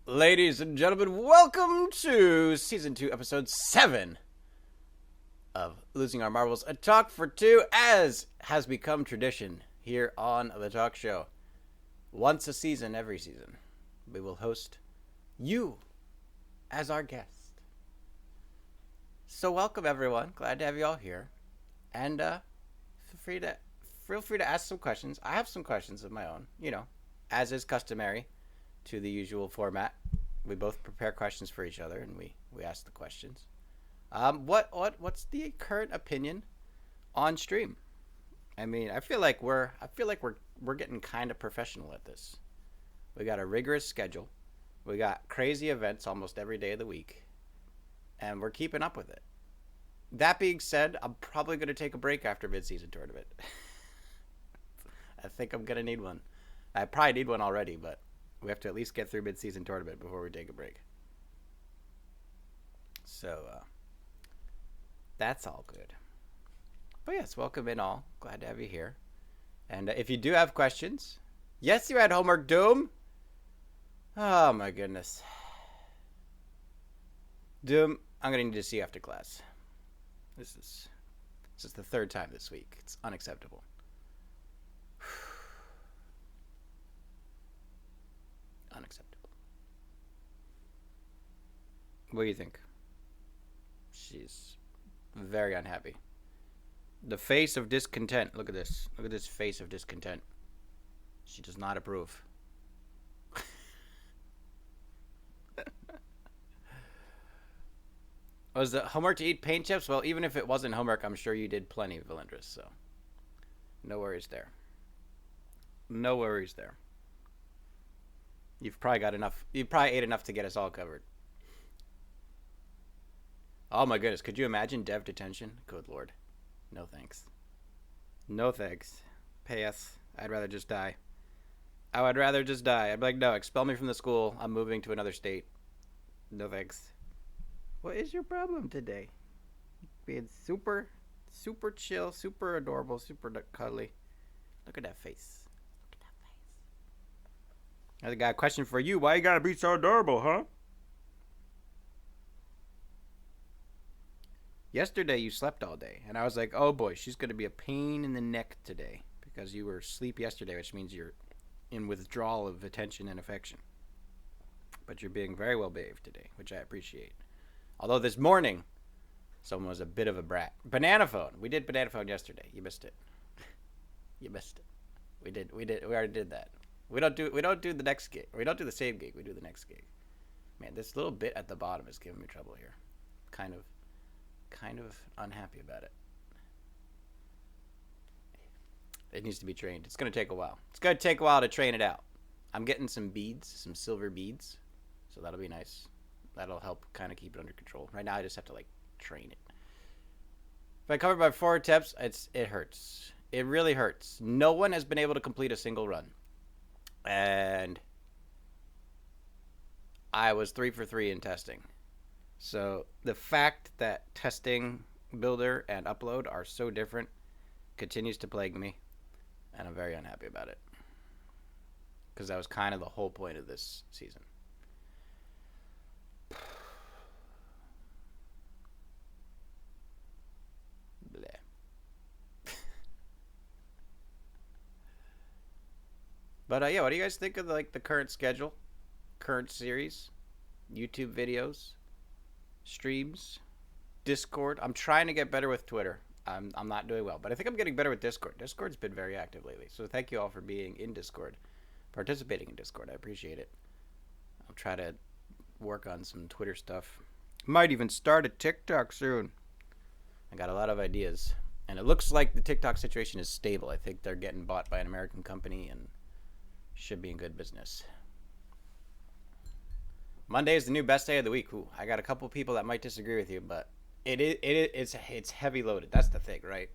Ladies and gentlemen, welcome to Season 2, Episode 7 of Losing Our Marbles, a talk for two, as has become tradition here on the talk show. Once a season, every season, we will host you as our guest. So welcome, everyone. Glad to have you all here. And feel free to ask some questions. I have some questions of my own, as is customary to the usual format. We both prepare questions for each other, and we ask the questions. What's the current opinion on stream? I mean, I feel like we're getting kind of professional at this. We got a rigorous schedule. We got crazy events almost every day of the week, and we're keeping up with it. That being said, I'm probably going to take a break after mid-season tournament. I think I'm going to need one. I probably need one already, but we have to at least get through mid-season tournament before we take a break. So, that's all good. But yes, welcome in all. Glad to have you here. And if you do have questions, yes, you had homework, Doom. Oh my goodness. Doom, I'm going to need to see you after class. This is the third time this week. It's unacceptable. Unacceptable. What do you think? She's very unhappy. The face of discontent. Look at this. Look at this face of discontent. She does not approve. Was the homework to eat paint chips? Well, even if it wasn't homework, I'm sure you did plenty, Valendris, so no worries there. No worries there. You've probably got enough. You probably ate enough to get us all covered. Oh my goodness. Could you imagine dev detention? Good Lord. No thanks. No thanks. Pass. I'd rather just die. I would rather just die. I'd be like, no, expel me from the school. I'm moving to another state. No thanks. What is your problem today? Being super chill, super adorable, super cuddly. Look at that face. I got a question for you. Why you gotta be so adorable, huh? Yesterday you slept all day, and I was like, oh boy, she's gonna be a pain in the neck today because you were asleep yesterday, which means you're in withdrawal of attention and affection. But you're being very well behaved today, which I appreciate. Although this morning, someone was a bit of a brat. Banana phone. We did banana phone yesterday. You missed it. You missed it. We already did that. We don't do the next gig. We don't do the same gig. We do the next gig. Man, this little bit at the bottom is giving me trouble here. Kind of unhappy about it. It needs to be trained. It's going to take a while. It's going to take a while to train it out. I'm getting some beads, some silver beads. So that'll be nice. That'll help kind of keep it under control. Right now I just have to train it. If I cover by 4 attempts, it hurts. It really hurts. No one has been able to complete a single run. And I was 3 for 3 in testing. So the fact that testing, builder, and upload are so different continues to plague me. And I'm very unhappy about it. Because that was kind of the whole point of this season. But yeah, what do you guys think of the current schedule, current series, YouTube videos, streams, Discord? I'm trying to get better with Twitter. I'm not doing well, but I think I'm getting better with Discord. Discord's been very active lately, so thank you all for being in Discord, participating in Discord. I appreciate it. I'll try to work on some Twitter stuff. Might even start a TikTok soon. I got a lot of ideas, and it looks like the TikTok situation is stable. I think they're getting bought by an American company and should be in good business. Monday is the new best day of the week. Ooh, I got a couple people that might disagree with you, but it's heavy loaded. That's the thing, right?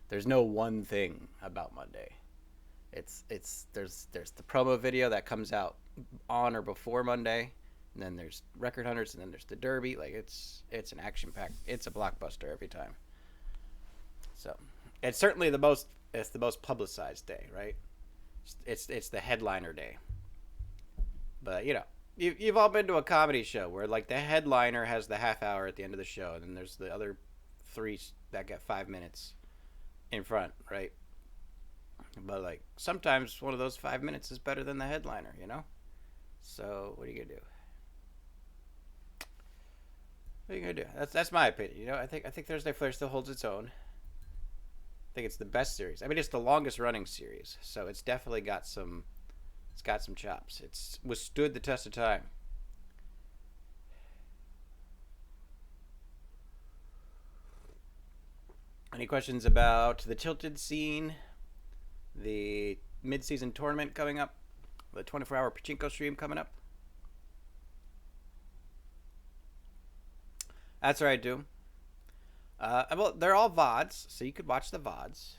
There's no one thing about Monday. There's the promo video that comes out on or before Monday, and then there's Record Hunters, and then there's the Derby. it's an action pack. It's a blockbuster every time. So it's certainly the most publicized day, right? It's the headliner day. But You've all been to a comedy show where like the headliner has the half hour at the end of the show, and then there's the other three that get 5 minutes in front, right? But like sometimes one of those 5 minutes is better than the headliner, you know. So what are you gonna do? What are you gonna do? That's my opinion. You know, I think Thursday Flare still holds its own. I think it's the best series. I mean, it's the longest running series, so it's definitely got some. It's got some chops. It's withstood the test of time. Any questions about the Tilted scene, the mid-season tournament coming up, the 24-hour Pachinko stream coming up? That's right, Doom. Well, they're all VODs, so you could watch the VODs,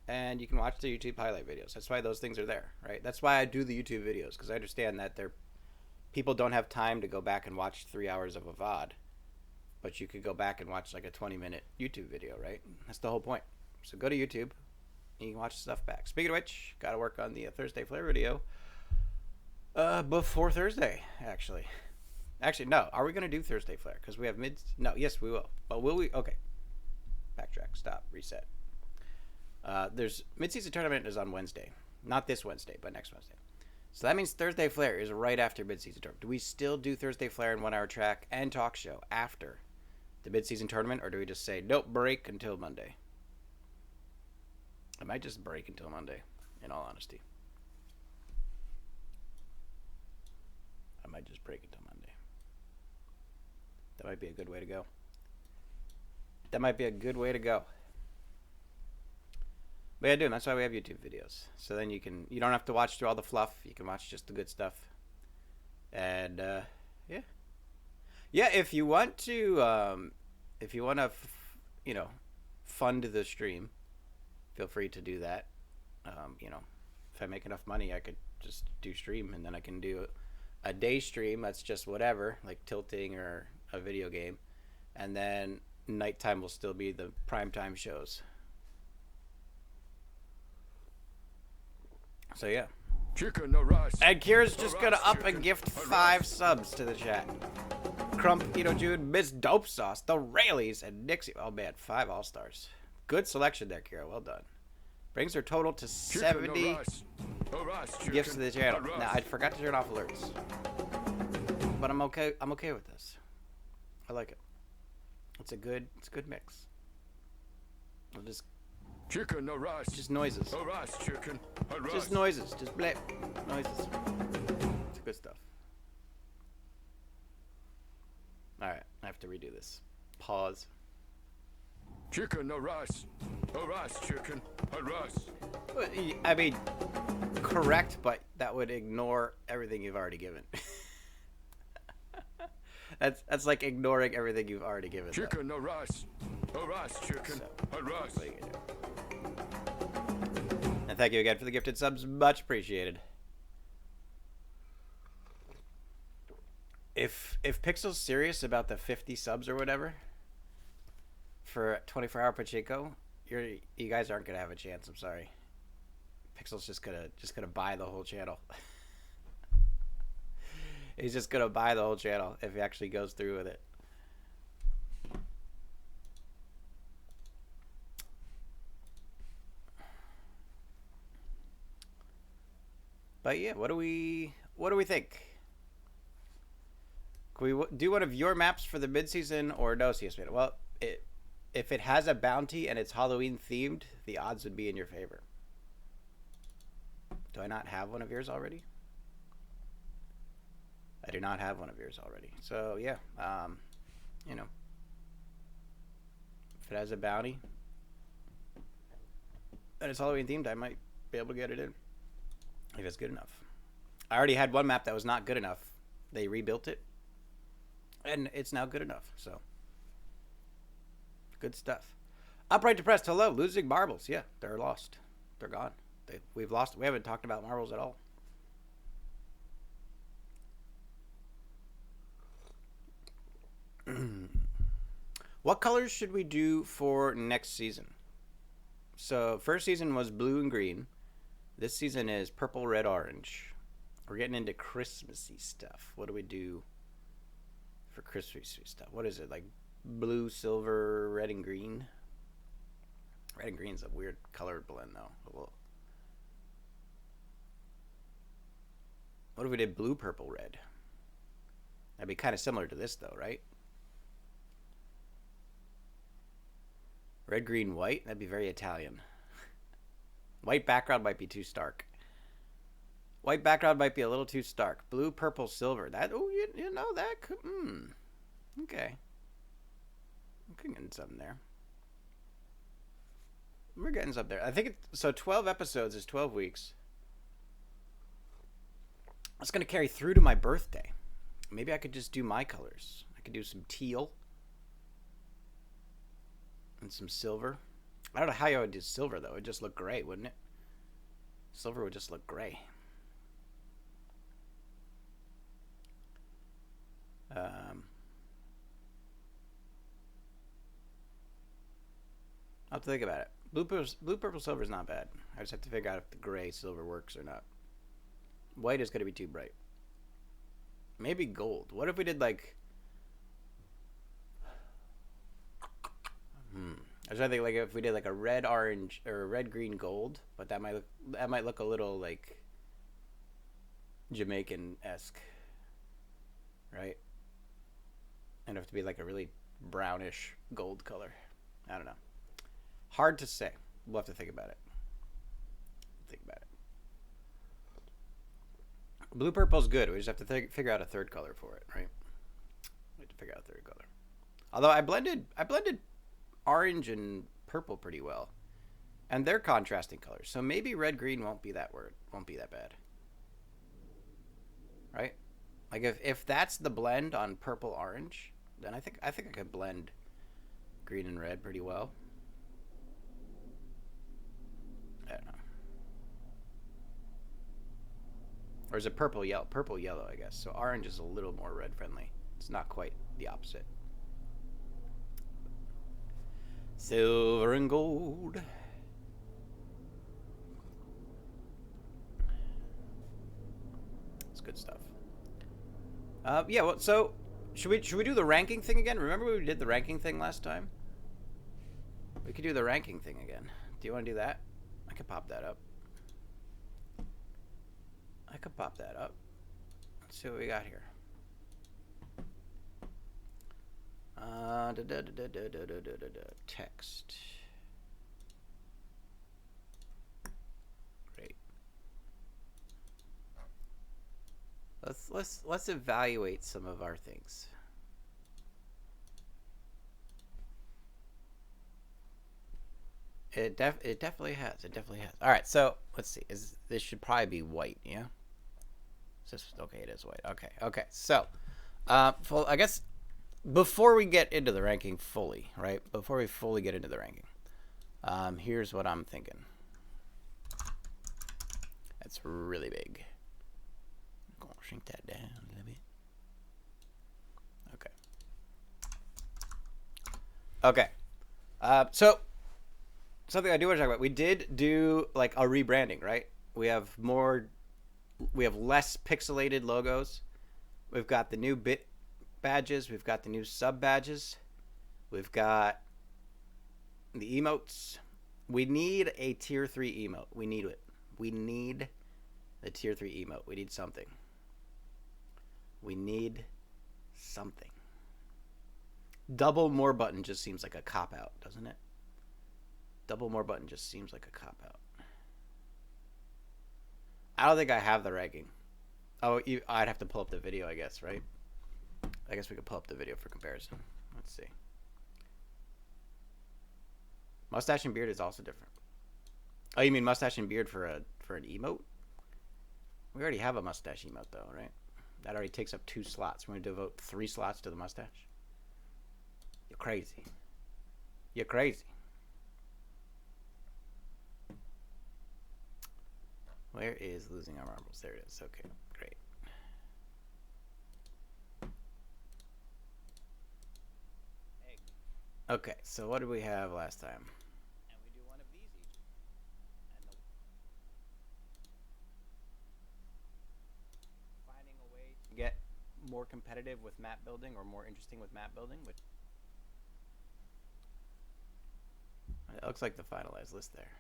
and you can watch the YouTube highlight videos. That's why those things are there, right? That's why I do the YouTube videos, because I understand that people don't have time to go back and watch 3 hours of a VOD, but you could go back and watch like a 20-minute YouTube video, right? That's the whole point. So go to YouTube, and you can watch stuff back. Speaking of which, got to work on the Thursday Flare video before Thursday, actually. Actually, no. Are we going to do Thursday Flare? Because we have No, yes, we will. But will we? Okay. Backtrack. Stop. Reset. There's mid-season tournament is on Wednesday. Not this Wednesday, but next Wednesday. So that means Thursday Flare is right after mid-season tournament. Do we still do Thursday Flare and 1 hour track and talk show after the mid-season tournament? Or do we just say, nope, break until Monday? I might just break until Monday, in all honesty. I might just break until Monday. That might be a good way to go. That might be a good way to go. But yeah, dude, that's why we have YouTube videos. So then you don't have to watch through all the fluff. You can watch just the good stuff. And yeah. Yeah, if you want to fund the stream, feel free to do that. If I make enough money, I could just do stream, and then I can do a day stream that's just whatever, like tilting or a video game, and then nighttime will still be the primetime shows. So yeah. Chicken no rice. And Kira's just gonna up and gift 5 subs to the chat. Crump, Ito Jude, Miss Dope Sauce, the Rayleys, and Nixie. Oh man, 5 all-stars. Good selection there, Kira. Well done. Brings her total to 70 gifts to the channel. Now I forgot to turn off alerts, but I'm okay. I'm okay with this. I like it. It's a good mix. I'll just chicken no rice. Just noises. No rice, chicken. No rice. Just noises. Just blip noises. It's good stuff. All right, I have to redo this. Pause. Chicken no rice. No rice, chicken. No rice. I mean, correct, but that would ignore everything you've already given. That's like ignoring everything you've already given. Chicken no rice. No rice, chicken. No rice. And thank you again for the gifted subs. Much appreciated. If Pixel's serious about the 50 subs or whatever for 24-hour Pachinko, you guys aren't gonna have a chance. I'm sorry. Pixel's just gonna buy the whole channel. He's just gonna buy the whole channel if he actually goes through with it. But yeah, what do we think? Can we do one of your maps for the mid-season or no, CS? Well, if it has a bounty and it's Halloween themed, the odds would be in your favor. Do I not have one of yours already? I do not have one of yours already. So yeah, if it has a bounty and it's Halloween themed, I might be able to get it in if it's good enough. I already had one map that was not good enough. They rebuilt it, and it's now good enough. So good stuff. Upright Depressed. Hello, losing marbles. Yeah, they're lost. They're gone. We've lost. We haven't talked about marbles at all. What colors should we do for next season? So first season was blue and green. This season is purple, red, orange. We're getting into Christmassy stuff. What do we do for Christmassy stuff? What is it? Like blue, silver, red, and green? Red and green's a weird color blend, though. What if we did blue, purple, red? That'd be kind of similar to this, though, right? Red, green, white. That'd be very Italian. White background might be too stark. White background might be a little too stark. Blue, purple, silver. That, oh, you know, that could, okay. We're getting something there. We're getting something there. I think so 12 episodes is 12 weeks. It's going to carry through to my birthday. Maybe I could just do my colors. I could do some teal. And some silver. I don't know how you would do silver, though. It would just look gray, wouldn't it? Silver would just look gray. I'll have to think about it. Blue, purple, silver is not bad. I just have to figure out if the gray silver works or not. White is going to be too bright. Maybe gold. What if we did like... I was trying to think like if we did like a red, orange, or red, green, gold, but that might look a little like Jamaican-esque, right? And have to be like a really brownish gold color. I don't know. Hard to say. We'll have to think about it. Blue purple's good. We just have to figure out a third color for it, right? We have to figure out a third color. Although I blended orange and purple pretty well, and they're contrasting colors. So maybe red green won't be that bad, right? Like if that's the blend on purple orange, then I think I could blend green and red pretty well. I don't know. Or is it purple yellow? Purple yellow, I guess. So orange is a little more red friendly. It's not quite the opposite. Silver and gold. It's good stuff. Yeah. Well, so should we do the ranking thing again? Remember we did the ranking thing last time? We could do the ranking thing again. Do you want to do that? I could pop that up. Let's see what we got here. Text. Great. Let's evaluate some of our things. It definitely has. All right, so let's see. This should probably be white, yeah? Okay, it is white. Okay. So, I guess before we get into the ranking fully, right? Before we fully get into the ranking, here's what I'm thinking. That's really big. I'm gonna shrink that down a little bit. Okay. So something I do want to talk about. We did do like a rebranding, right? We have less pixelated logos. We've got the new bit badges. We've got the new sub badges. We've got the emotes. We need a tier 3 emote. We need it. We need the tier 3 emote. We need something. Double more button just seems like a cop-out, doesn't it? Double more button just seems like a cop-out. I don't think I have the ranking. Oh, I'd have to pull up the video, I guess, right? I guess we could pull up the video for comparison. Let's see. Mustache and beard is also different. Oh, you mean mustache and beard for an emote? We already have a mustache emote, though, right? That already takes up 2 slots. We're going to devote 3 slots to the mustache? You're crazy. Where is Losing Our Marbles? There it is. Okay, great. Okay, so what did we have last time? And we do one of these each. more competitive with map building or more interesting with map building. Which it looks like the finalized list there.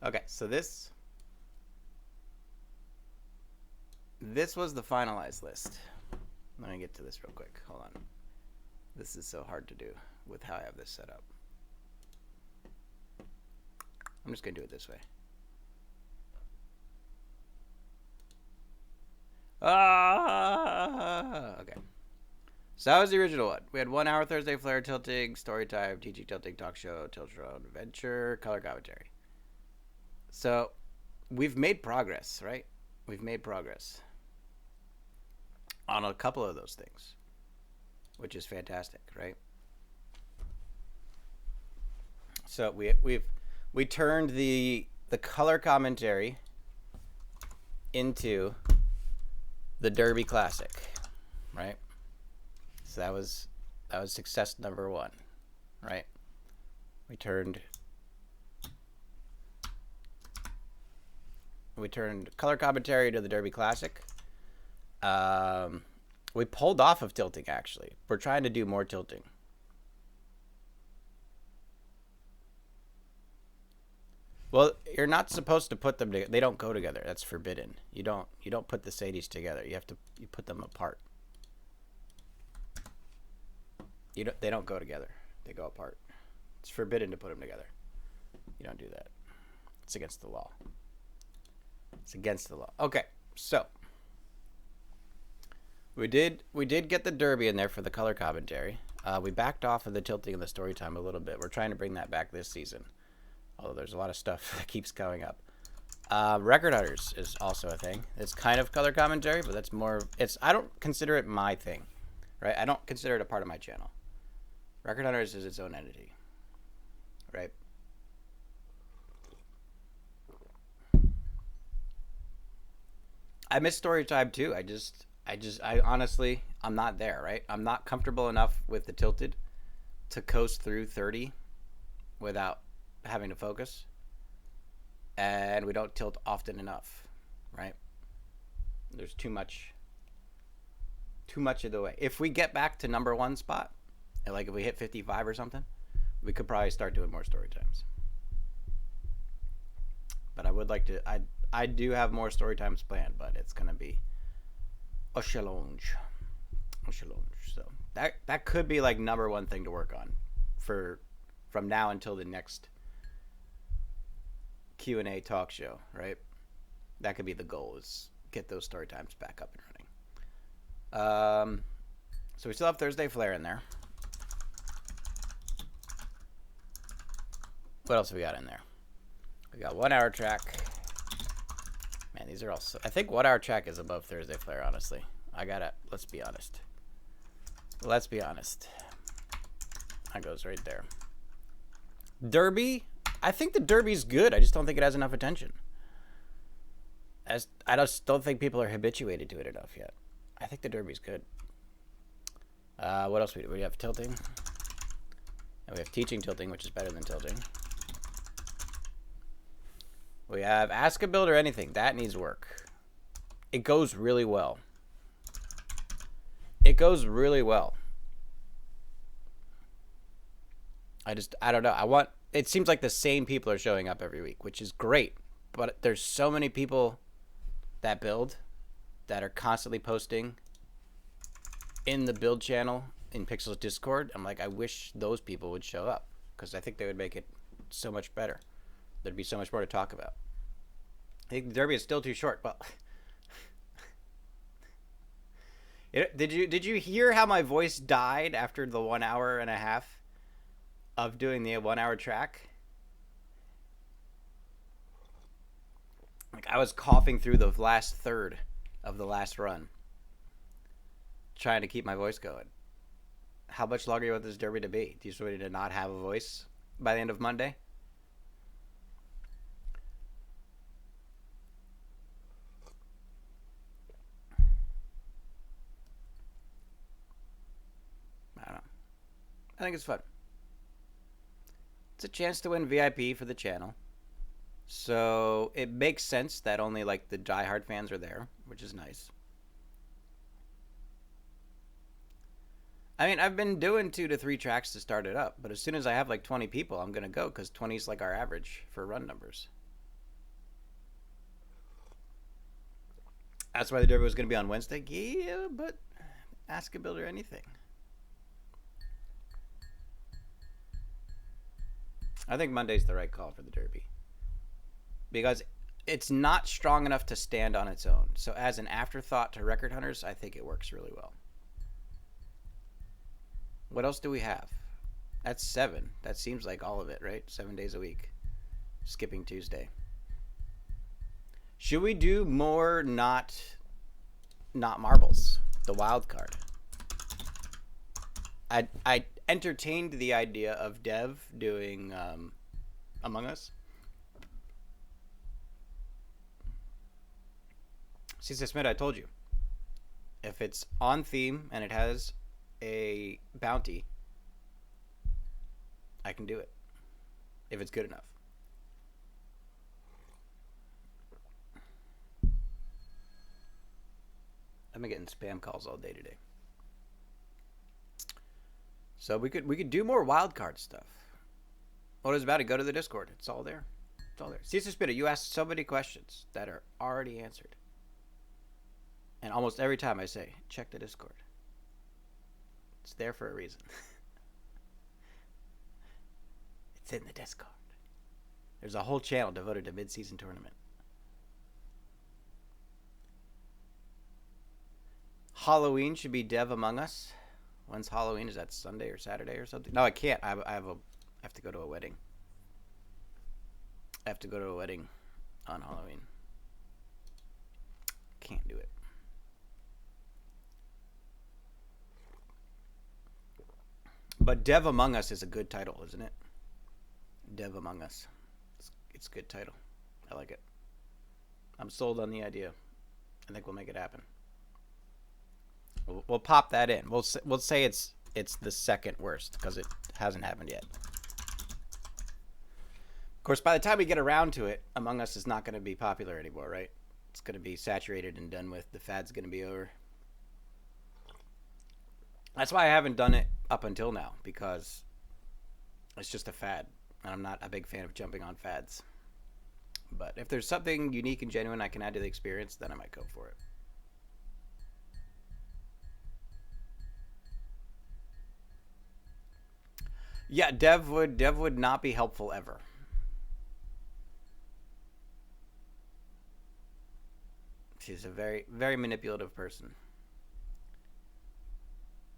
Okay, so this was the finalized list. Let me get to this real quick. Hold on. This is so hard to do with how I have this set up. I'm just going to do it this way. Okay. So that was the original one. We had 1 hour Thursday Flare tilting, story time, teaching tilting, talk show, tilt your own adventure, color commentary. So we've made progress, right? We've made progress on a couple of those things, which is fantastic, right? So we turned the color commentary into the Derby Classic, right? So that was success number one, right? We turned color commentary to the Derby Classic. We pulled off of tilting, actually. We're trying to do more tilting. Well, you're not supposed to put them together. They don't go together. That's forbidden. You don't put the Sadies together. You put them apart. They don't go together. They go apart. It's forbidden to put them together. You don't do that. It's against the law. It's against the law. Okay, so we did get the Derby in there for the color commentary. We backed off of the tilting and the story time a little bit. We're trying to bring that back this season, although there's a lot of stuff that keeps coming up. Record Hunters is also a thing. It's kind of color commentary, but that's more. I don't consider it my thing, right? I don't consider it a part of my channel. Record Hunters is its own entity, right? I miss story time too. I honestly, I'm not there, right? I'm not comfortable enough with the tilted to coast through 30 without having to focus. And we don't tilt often enough, right? There's too much of the way. If we get back to number one spot, and like if we hit 55 or something, we could probably start doing more story times. But I would like to, I do have more story times planned, but it's going to be a challenge. So that could be like number one thing to work on from now until the next Q&A talk show, right? That could be the goal, is get those story times back up and running. So we still have Thursday Flare in there. What else have we got in there? We got 1 hour track. Man, these are all I think 1 hour track is above Thursday Flare, honestly. Let's be honest. That goes right there. Derby, I think the Derby's good. I just don't think it has enough attention. I just don't think people are habituated to it enough yet. I think the Derby's good. What else we have? Tilting. And we have teaching tilting, which is better than tilting. We have Ask a Builder Anything. That needs work. It goes really well. I don't know. It seems like the same people are showing up every week, which is great. But there's so many people that build that are constantly posting in the build channel in Pixel's Discord. I'm like, I wish those people would show up, because I think they would make it so much better. There'd be so much more to talk about. I think the Derby is still too short, but did you hear how my voice died after the 1 hour and a half of doing the 1 hour track? Like, I was coughing through the last third of the last run, trying to keep my voice going. How much longer do you want this Derby to be? Do you just want me to not have a voice by the end of Monday? I don't know. I think it's fun. It's a chance to win VIP for the channel. So it makes sense that only like the diehard fans are there, which is nice. I mean, I've been doing 2 to 3 tracks to start it up, but as soon as I have like 20 people, I'm gonna go because 20 is like our average for run numbers. That's why the derby was gonna be on Wednesday. Yeah, but ask a builder anything. I think Monday's the right call for the derby because it's not strong enough to stand on its own. So as an afterthought to record hunters, I think it works really well. What else do we have? That's 7. That seems like all of it, right? 7 days a week. Skipping Tuesday. Should we do more not marbles? The wild card. I entertained the idea of Dev doing Among Us. Cesar Smith, I told you. If it's on theme and it has a bounty, I can do it. If it's good enough. I've been getting spam calls all day today. So we could do more wildcard stuff. What is about it? Go to the Discord. It's all there. It's all there. Cesar Spitter, you asked so many questions that are already answered. And almost every time I say, check the Discord. It's there for a reason. It's in the Discord. There's a whole channel devoted to mid-season tournament. Halloween should be Dev Among Us. When's Halloween? Is that Sunday or Saturday or something? No, I can't. I have to go to a wedding. I have to go to a wedding on Halloween. Can't do it. But Dev Among Us is a good title, isn't it? Dev Among Us. It's a good title. I like it. I'm sold on the idea. I think we'll make it happen. We'll pop that in. We'll say it's the second worst because it hasn't happened yet. Of course, by the time we get around to it, Among Us is not going to be popular anymore, right? It's going to be saturated and done with. The fad's going to be over. That's why I haven't done it up until now, because it's just a fad, and I'm not a big fan of jumping on fads. But if there's something unique and genuine I can add to the experience, then I might go for it. Yeah, Dev would not be helpful ever. She's a very, very manipulative person.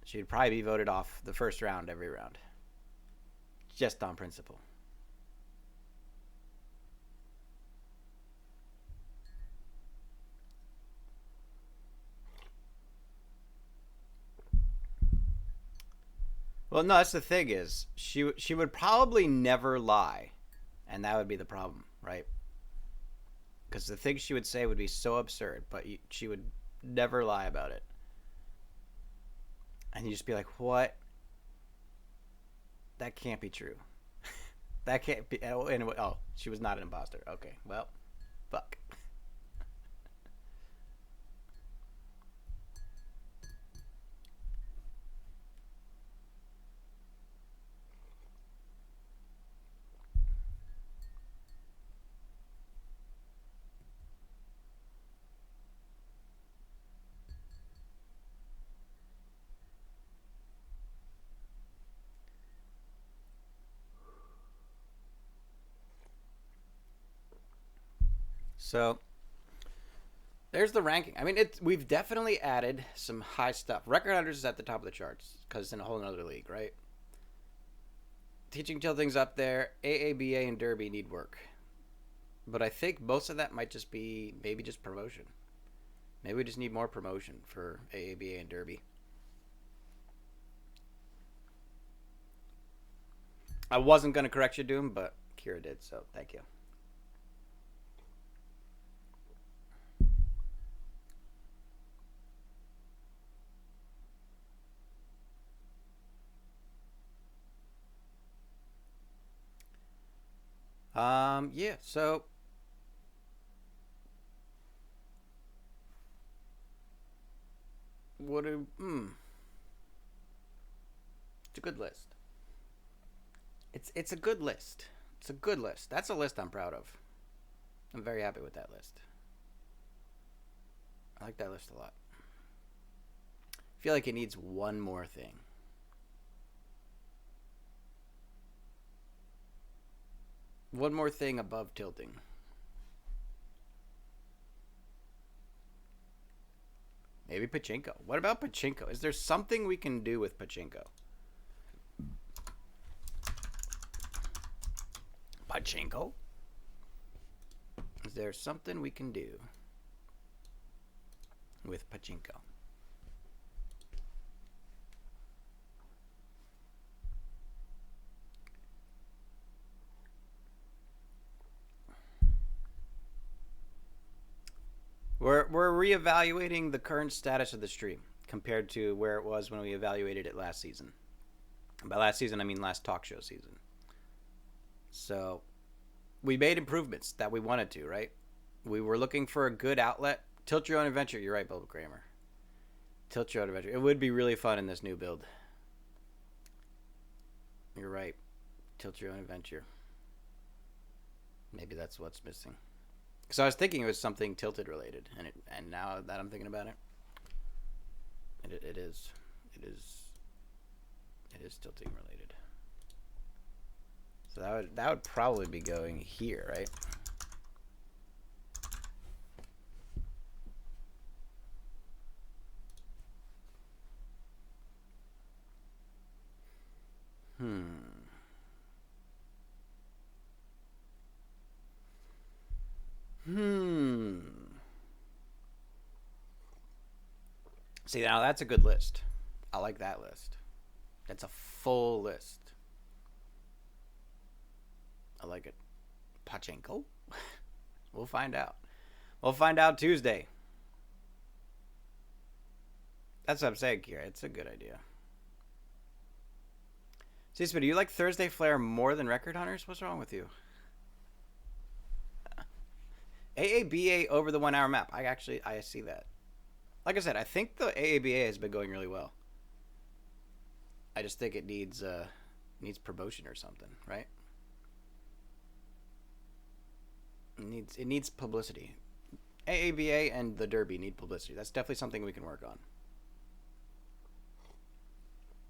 She'd probably be voted off the first round every round. Just on principle. Well, no, that's the thing is, she would probably never lie. And that would be the problem, right? Because the things she would say would be so absurd, but she would never lie about it. And you just be like, what? That can't be true. That can't be. Oh, she was not an imposter. Okay, well, fuck. So there's the ranking. I mean, we've definitely added some high stuff. Record Hunters is at the top of the charts because it's in a whole other league, right? Teaching Till things up there. AABA and Derby need work. But I think most of that might just be maybe just promotion. Maybe we just need more promotion for AABA and Derby. I wasn't going to correct you, Doom, but Kira did, so thank you. Yeah, so It's a good list. It's a good list. It's a good list. That's a list I'm proud of. I'm very happy with that list. I like that list a lot. I feel like it needs one more thing. One more thing above tilting. Maybe pachinko. What about pachinko? Is there something we can do with pachinko? Pachinko? Is there something we can do with pachinko? We're reevaluating the current status of the stream compared to where it was when we evaluated it last season. By last season, I mean last talk show season. So we made improvements that we wanted to, right? We were looking for a good outlet. Tilt your own adventure. You're right, Bubba Kramer. Tilt your own adventure. It would be really fun in this new build. You're right. Tilt your own adventure. Maybe that's what's missing. Because I was thinking it was something tilted related, and now that I'm thinking about it, it is tilting related. So that would probably be going here, right? See, now that's a good list. I like that list. That's a full list. I like it. Pachinko? We'll find out. We'll find out Tuesday. That's what I'm saying, Kira. It's a good idea. Cispa, do you like Thursday Flare more than Record Hunters? What's wrong with you? AABA over the 1 hour map. I see that. Like I said, I think the AABA has been going really well. I just think it needs promotion or something, right? It needs publicity. AABA and the Derby need publicity. That's definitely something we can work on.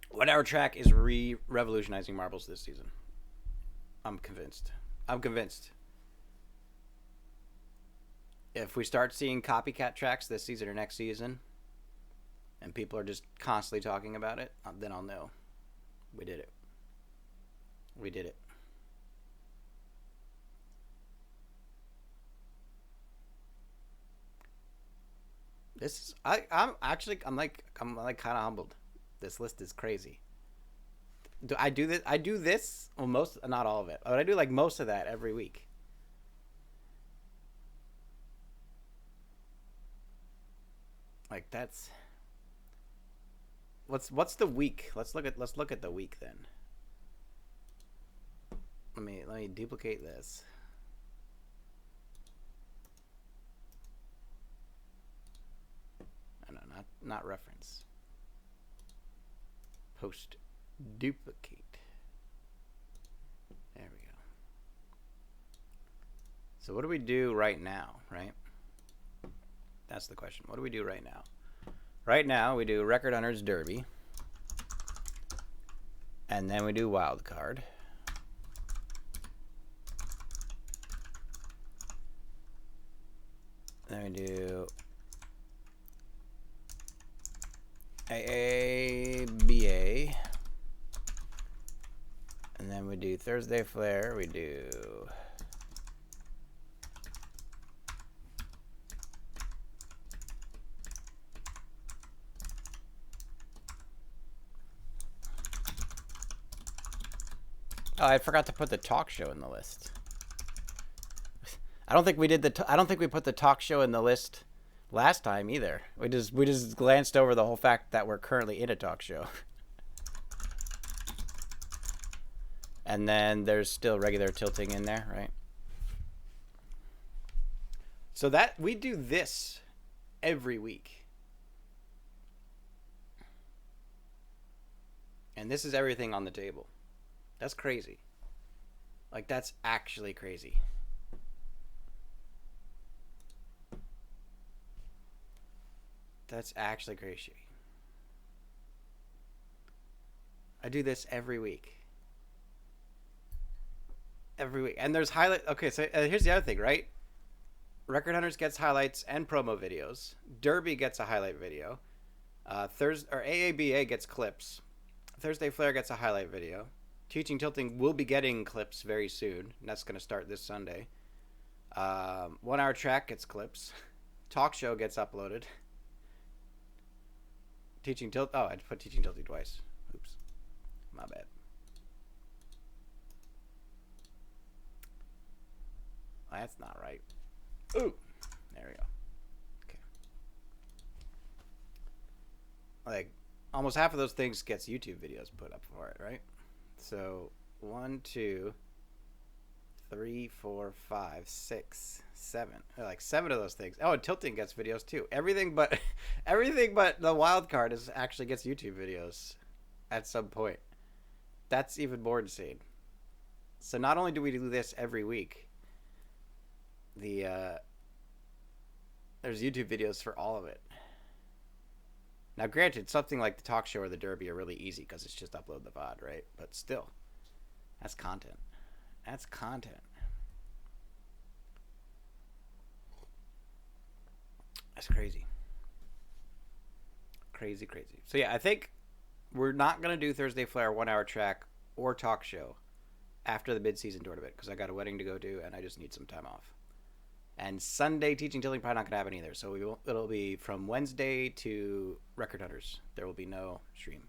1 hour track is revolutionizing marbles this season. I'm convinced. If we start seeing copycat tracks this season or next season, and people are just constantly talking about it, then I'll know. We did it. We did it. This is I'm like kind of humbled. This list is crazy. I do this well, not all of it, but I do like most of that every week. Like that's what's the week? Let's look at the week then. Let me duplicate this. No, not reference. Post duplicate. There we go. So what do we do right now, right? That's the question. What do we do right now? Right now, we do Record Hunters Derby. And then we do Wild Card. Then we do AABA. And then we do Thursday Flare. We do oh, I forgot to put the talk show in the list. I don't think we put the talk show in the list last time either. We just glanced over the whole fact that we're currently in a talk show. And then there's still regular tilting in there, right? So that we do this every week. And this is everything on the table. That's crazy. Like, that's actually crazy. That's actually crazy. I do this every week. Every week. And there's highlight. Okay, so here's the other thing, right? Record Hunters gets highlights and promo videos. Derby gets a highlight video. AABA gets clips. Thursday Flair gets a highlight video. Teaching Tilting will be getting clips very soon. And that's going to start this Sunday. 1 Hour Track gets clips. Talk Show gets uploaded. Oh, I put Teaching Tilting twice. Oops. My bad. That's not right. Ooh. There we go. Okay. Like, almost half of those things gets YouTube videos put up for it, right? So, 1, 2, 3, 4, 5, 6, 7. Like 7 of those things. Oh, and Tilting gets videos too. Everything but the wild card actually gets YouTube videos at some point. That's even more insane. So not only do we do this every week, there's YouTube videos for all of it. Now, granted, something like the Talk Show or the Derby are really easy because it's just upload the VOD, right? But still, that's content. That's content. That's crazy. Crazy, crazy. So, yeah, I think we're not going to do Thursday Flair 1 Hour Track or Talk Show after the mid-season tournament because I got a wedding to go to and I just need some time off. And Sunday Teaching Tilting probably not going to happen either. So it'll be from Wednesday to Record Hunters. There will be no stream.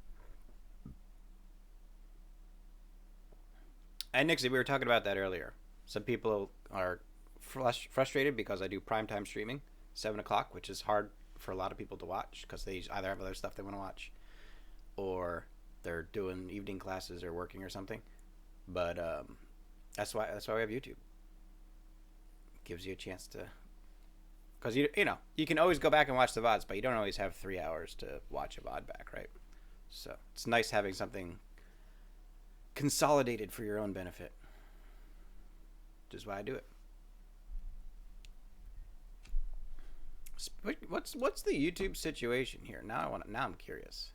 And Nixie, we were talking about that earlier. Some people are frustrated because I do primetime streaming, 7 o'clock, which is hard for a lot of people to watch because they either have other stuff they want to watch or they're doing evening classes or working or something. But that's why we have YouTube. Gives you a chance to, because you can always go back and watch the VODs, but you don't always have 3 hours to watch a VOD back, right? So it's nice having something consolidated for your own benefit, which is why I do it. What's the YouTube situation here? Now I'm curious.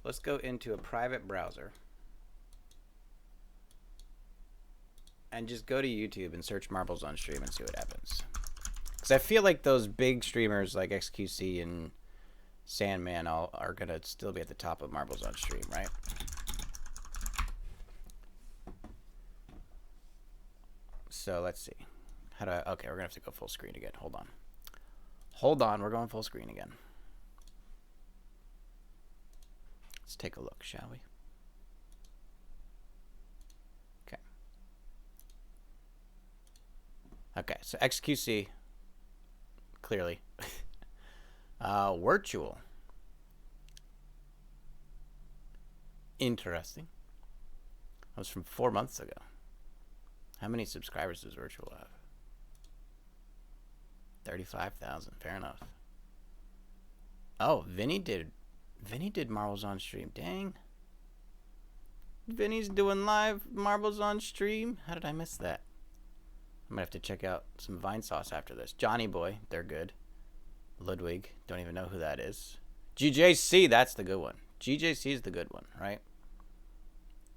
Let's go into a private browser and just go to YouTube and search Marbles on Stream and see what happens. Because I feel like those big streamers like XQC and Sandman are going to still be at the top of Marbles on Stream, right? So let's see. Okay, we're going to have to go full screen again. Hold on, we're going full screen again. Let's take a look, shall we? Okay, so XQC, clearly. Virtual. Interesting. That was from 4 months ago. How many subscribers does Virtual have? 35,000, fair enough. Oh, Vinny did Marbles on Stream. Dang. Vinny's doing live Marbles on Stream. How did I miss that? I'm going to have to check out some Vine Sauce after this. Johnny Boy, they're good. Ludwig, don't even know who that is. GJC, that's the good one. GJC is the good one, right?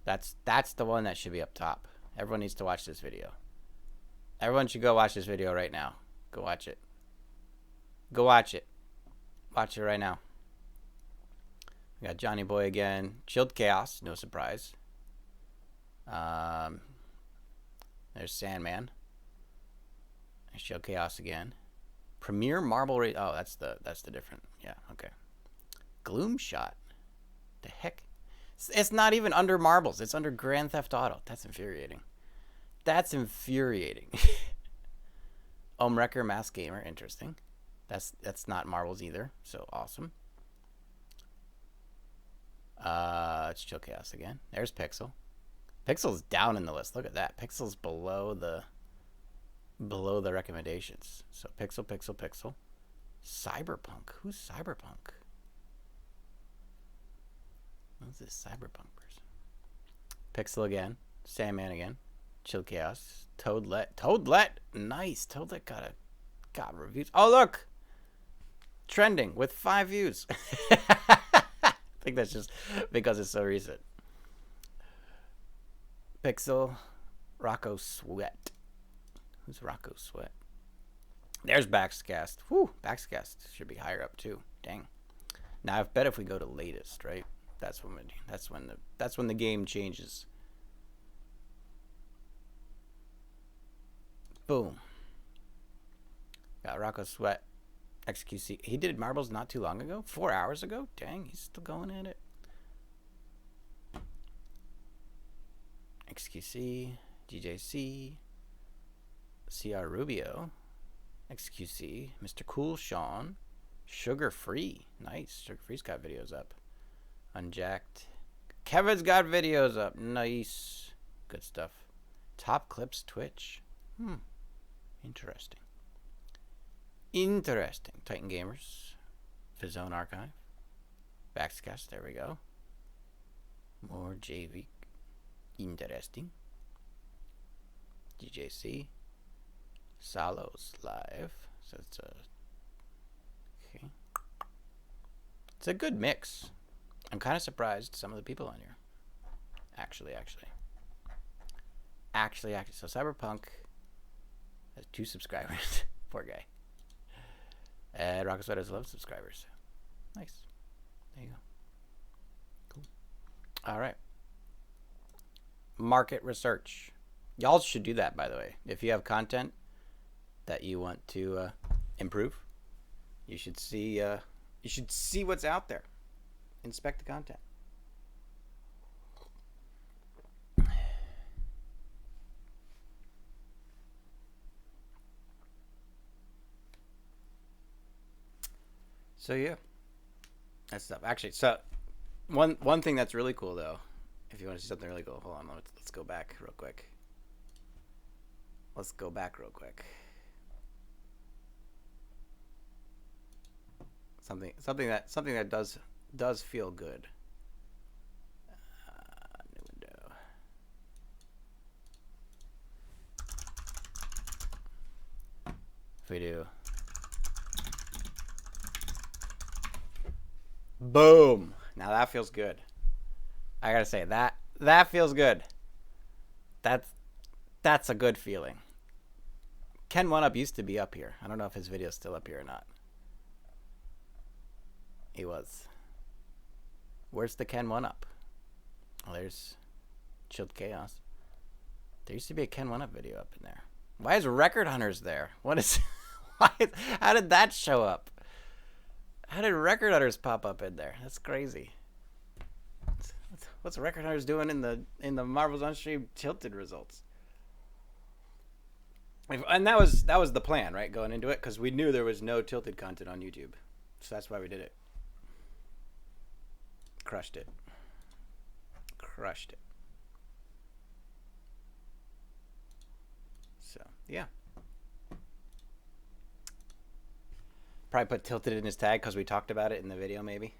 That's the one that should be up top. Everyone needs to watch this video. Everyone should go watch this video right now. Go watch it. Go watch it. Watch it right now. We got Johnny Boy again. Chilled Chaos, no surprise. There's Sandman. There's Chilled Chaos again. Premier Marble Race. Oh, that's the different. Yeah, okay. Gloom Shot. The heck? It's not even under Marbles. It's under Grand Theft Auto. That's infuriating. That's infuriating. Wrecker, Mass Gamer. Interesting. That's not Marbles either. So awesome. It's Chill Chaos again. There's Pixel. Pixel's down in the list. Look at that. Pixel's below the recommendations. So Pixel. Cyberpunk. Who's Cyberpunk? What's this cyberpunk person? Pixel again. Sandman again. Chill Chaos. Toadlet. Nice. Toadlet got reviews. Oh, look. Trending with 5 views. I think that's just because it's so recent. Pixel. Rocco Sweat. Who's Rocco Sweat? There's Backscast. Whew. Backscast should be higher up too. Dang. Now I bet if we go to latest, right? That's when the game changes. Boom. Got Rocco Sweat. XQC. He did marbles not too long ago. 4 hours ago. Dang, he's still going at it. XQC. DJC. CR Rubio. XQC. Mr. Cool Sean. Sugar Free. Nice. Sugar Free's got videos up. Unjacked. Kevin's got videos up. Nice. Good stuff. Top Clips Twitch. Interesting. Titan Gamers. Fizzone Archive. Backscast. There we go. More JV. Interesting. DJC. Salos Live. So it's a... Okay. It's a good mix. I'm kind of surprised some of the people on here. Actually. So Cyberpunk has 2 subscribers. Poor guy. And Rocket Sweat has 11 subscribers. Nice. There you go. Cool. All right. Market research. Y'all should do that, by the way. If you have content that you want to improve, you should see what's out there. Inspect the content. So yeah, that stuff. Actually, so one thing that's really cool though, if you want to see something really cool, hold on, let's go back real quick. Something that does feel good. New window. If we do. Boom. Now that feels good. I gotta say that feels good. That's a good feeling. Ken One Up used to be up here. I don't know if his video's still up here or not. He was. Where's the Ken One Up? Oh, there's Chilled Chaos. There used to be a Ken One Up video up in there. Why is Record Hunters there? How did that show up? How did Record Hunters pop up in there? That's crazy. What's Record Hunters doing in the Marvel's Unstreamed Tilted results? And that was the plan, right? Going into it, because we knew there was no Tilted content on YouTube, so that's why we did it. Crushed it. So yeah. Probably put Tilted in his tag because we talked about it in the video, maybe.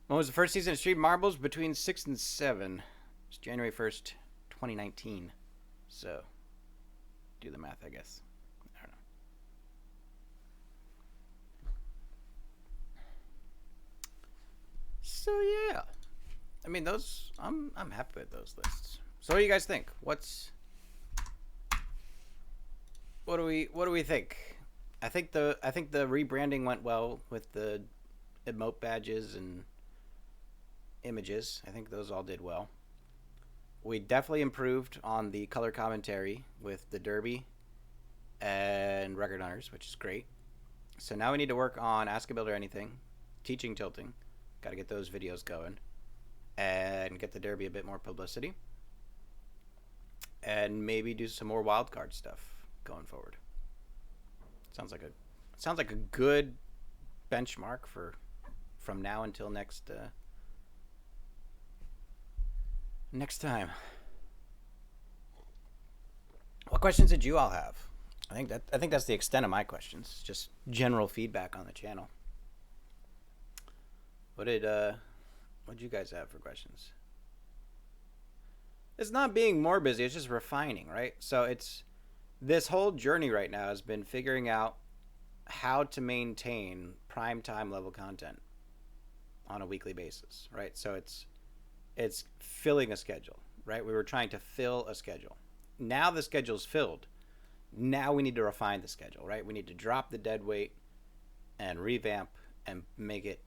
When was the first season of Street Marbles? Between 6 and 7. It's January 1st, 2019. So, do the math, I guess. I don't know. So yeah, I mean those. I'm happy with those lists. So what do you guys think? What do we think? I think the rebranding went well with the emote badges and images. I think those all did well. We definitely improved on the color commentary with the Derby and Record Hunters, which is great. So now we need to work on Ask a Builder Anything, teaching tilting. Got to get those videos going and get the Derby a bit more publicity. And maybe do some more wildcard stuff going forward. Sounds like a good benchmark from now until next time. What questions did you all have? I think that's the extent of my questions. Just general feedback on the channel. What did you guys have for questions? It's not being more busy, it's just refining, right? So it's this whole journey right now has been figuring out how to maintain prime time level content on a weekly basis, right? So it's filling a schedule, right? We were trying to fill a schedule. Now the schedule's filled. Now we need to refine the schedule, right? We need to drop the dead weight and revamp and make it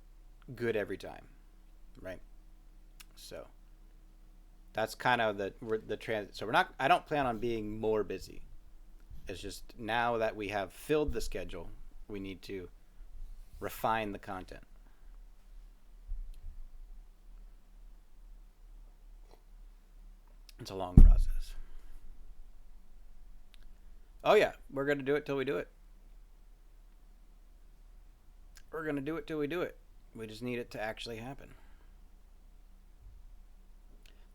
good every time, right? So that's kind of the transit. So we're not. I don't plan on being more busy. It's just now that we have filled the schedule, we need to refine the content. It's a long process. Oh yeah, we're gonna do it till we do it. We're gonna do it till we do it. We just need it to actually happen.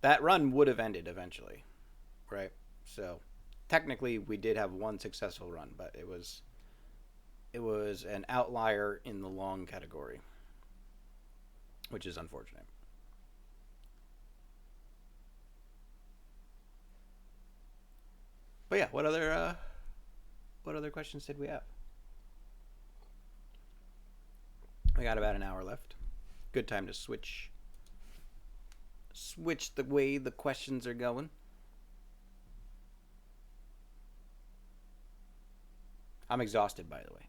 That run would have ended eventually, right? So technically we did have one successful run, but it was an outlier in the long category, which is unfortunate. But yeah, what other questions did we have? We got about an hour left. Good time to switch the way the questions are going. I'm exhausted, by the way.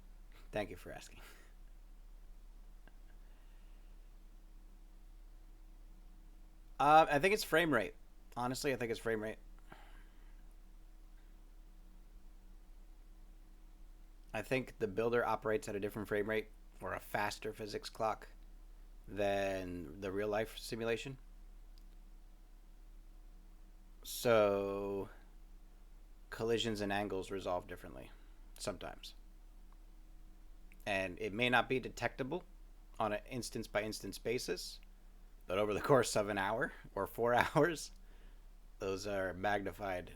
Thank you for asking. I think it's frame rate. Honestly, I think it's frame rate. I think the builder operates at a different frame rate or a faster physics clock than the real life simulation. So collisions and angles resolve differently sometimes. And it may not be detectable on an instance by instance basis, but over the course of an hour or 4 hours, those are magnified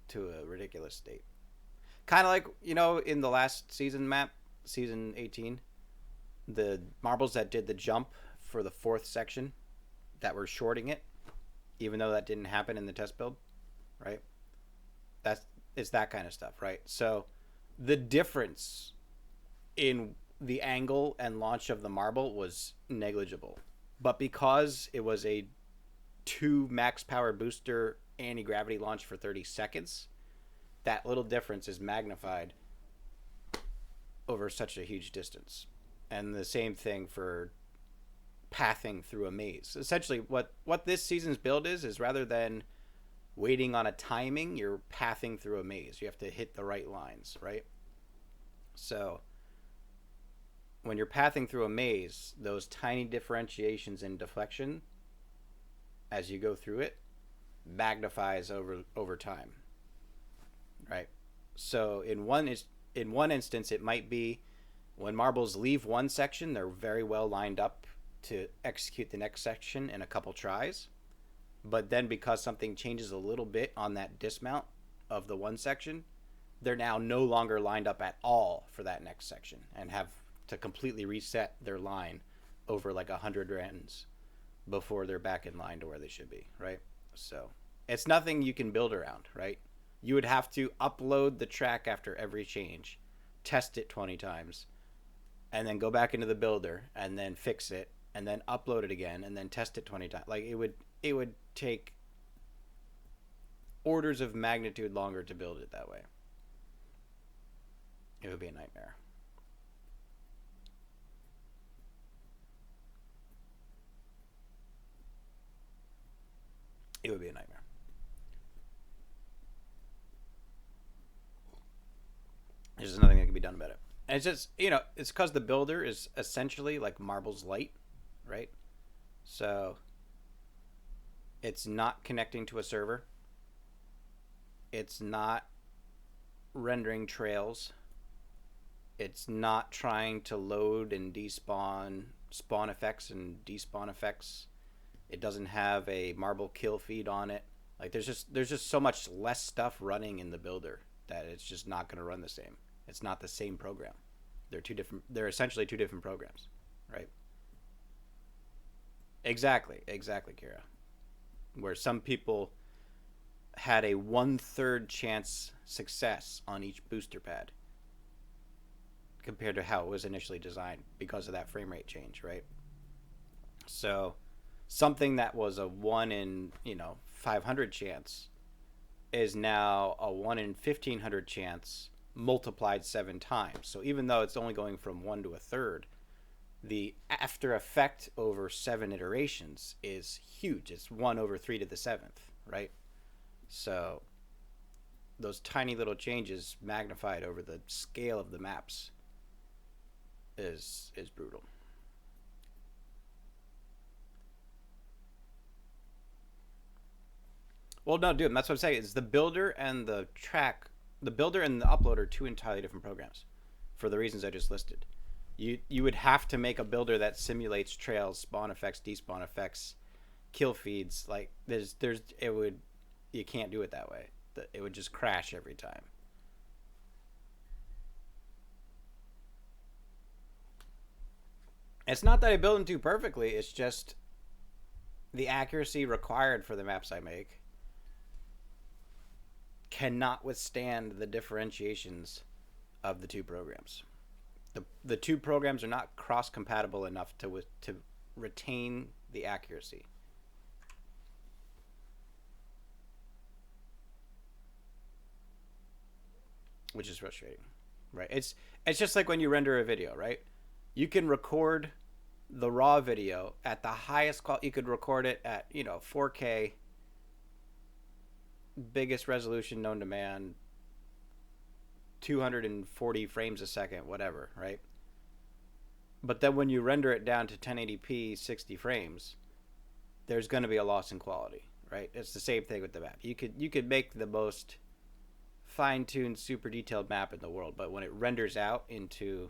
to a ridiculous state. Kind of like, in the last season map, season 18, the marbles that did the jump for the fourth section that were shorting it, even though that didn't happen in the test build, right? It's that kind of stuff, right? So the difference in the angle and launch of the marble was negligible. But because it was a 2 max power booster anti-gravity launch for 30 seconds, that little difference is magnified over such a huge distance. And the same thing for pathing through a maze. Essentially, what this season's build is rather than waiting on a timing, you're pathing through a maze. You have to hit the right lines, right? So when you're pathing through a maze, those tiny differentiations in deflection as you go through it magnifies over time, right? So in one instance, it might be when marbles leave one section, they're very well lined up to execute the next section in a couple tries. But then because something changes a little bit on that dismount of the one section, they're now no longer lined up at all for that next section and have to completely reset their line over like 100 runs before they're back in line to where they should be, right? So it's nothing you can build around, right? You would have to upload the track after every change, test it 20 times, and then go back into the builder and then fix it and then upload it again and then test it 20 times. Like it would take orders of magnitude longer to build it that way. It would be a nightmare. It would be a nightmare. There's just nothing that can be done about it. And it's just, it's because the builder is essentially like Marbles Light, right? So it's not connecting to a server. It's not rendering trails. It's not trying to load and despawn spawn effects and despawn effects. It doesn't have a marble kill feed on it. Like there's just so much less stuff running in the builder that it's just not going to run the same. It's not the same program. They're essentially two different programs, right? Exactly, Kira. Where some people had a 1/3 chance success on each booster pad compared to how it was initially designed because of that frame rate change, right? So something that was a 1 in, 500 chance is now a 1 in 1500 chance multiplied 7 times. So even though it's only going from 1 to a third, the after effect over 7 iterations is huge. It's 1 over 3 to the 7th, right? So those tiny little changes magnified over the scale of the maps is brutal. Well, no, dude, that's what I'm saying. Is the builder and the track, the builder and the uploader are two entirely different programs, for the reasons I just listed. You would have to make a builder that simulates trails, spawn effects, despawn effects, kill feeds. Like you can't do it that way. It would just crash every time. It's not that I build them too perfectly. It's just the accuracy required for the maps I make cannot withstand the differentiations of the two programs. The two programs are not cross compatible enough to retain the accuracy. Which is frustrating, right? It's just like when you render a video, right? You can record the raw video at the highest quality. You could record it at 4K, biggest resolution known to man, 240 frames a second, whatever, right? But then when you render it down to 1080p 60 frames, there's going to be a loss in quality, right? It's the same thing with the map. You could make the most fine-tuned, super detailed map in the world, but when it renders out into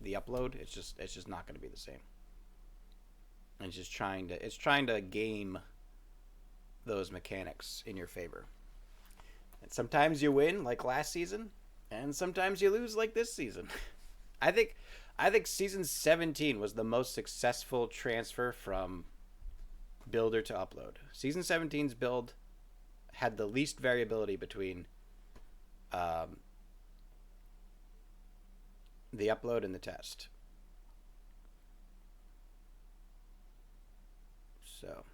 the upload, it's just not going to be the same. And it's trying to game those mechanics in your favor. And sometimes you win, like last season, and sometimes you lose, like this season. I think season 17 was the most successful transfer from builder to upload. Season 17's build had the least variability between the upload and the test. So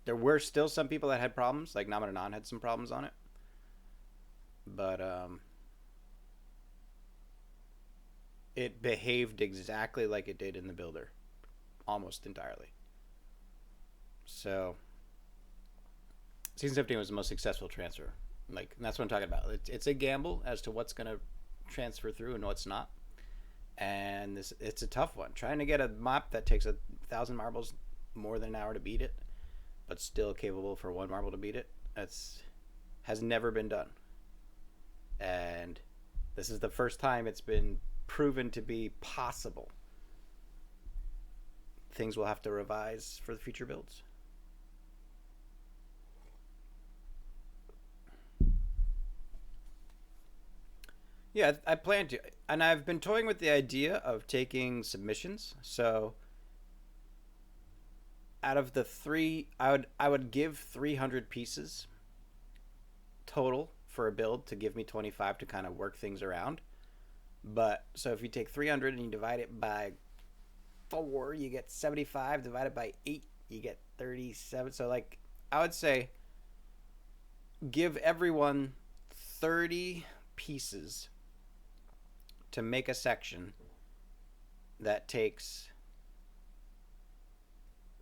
there were still some people that had problems, like Namananon had some problems on it. But it behaved exactly like it did in the builder, almost entirely. So season 17 was the most successful transfer. Like, that's what I'm talking about. It's a gamble as to what's going to transfer through and what's not. And it's a tough one. Trying to get a map that takes 1,000 marbles more than an hour to beat it, but still capable for 1 marble to beat it, has never been done. And this is the first time it's been proven to be possible. Things we'll have to revise for the future builds. Yeah, I plan to. And I've been toying with the idea of taking submissions. So out of the 3, I would give 300 pieces total for a build to give me 25 to kind of work things around. But so if you take 300 and you divide it by 4, you get 75. Divided by 8, you get 37. So like, I would say give everyone 30 pieces to make a section that takes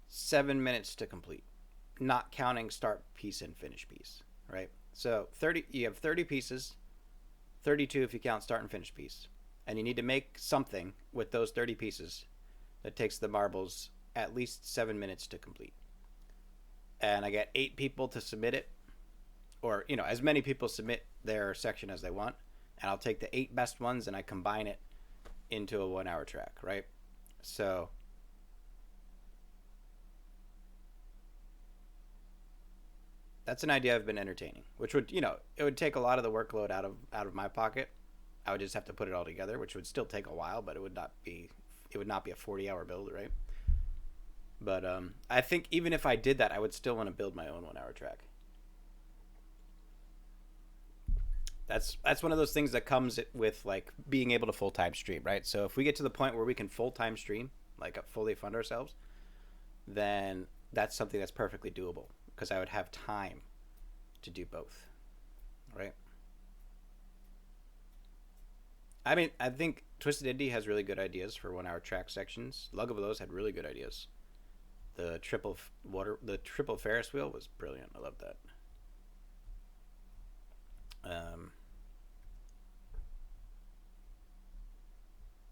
7 minutes to complete, not counting start piece and finish piece, right? So you have 30 pieces, 32 if you count start and finish piece, and you need to make something with those 30 pieces that takes the marbles at least 7 minutes to complete. And I get 8 people to submit it, or as many people submit their section as they want, and I'll take the 8 best ones and I combine it into a 1-hour track, right? So that's an idea I've been entertaining, which would, it would take a lot of the workload out of my pocket. I would just have to put it all together, which would still take a while, but it would not be a 40-hour build, right? But I think even if I did that, I would still want to build my own 1 hour track. That's one of those things that comes with like being able to full-time stream, right? So if we get to the point where we can full-time stream, like fully fund ourselves, then that's something that's perfectly doable because I would have time to do both, right? I mean, I think Twisted Indie has really good ideas for 1 hour track sections. Lug of Those had really good ideas. The triple Ferris wheel was brilliant. I love that.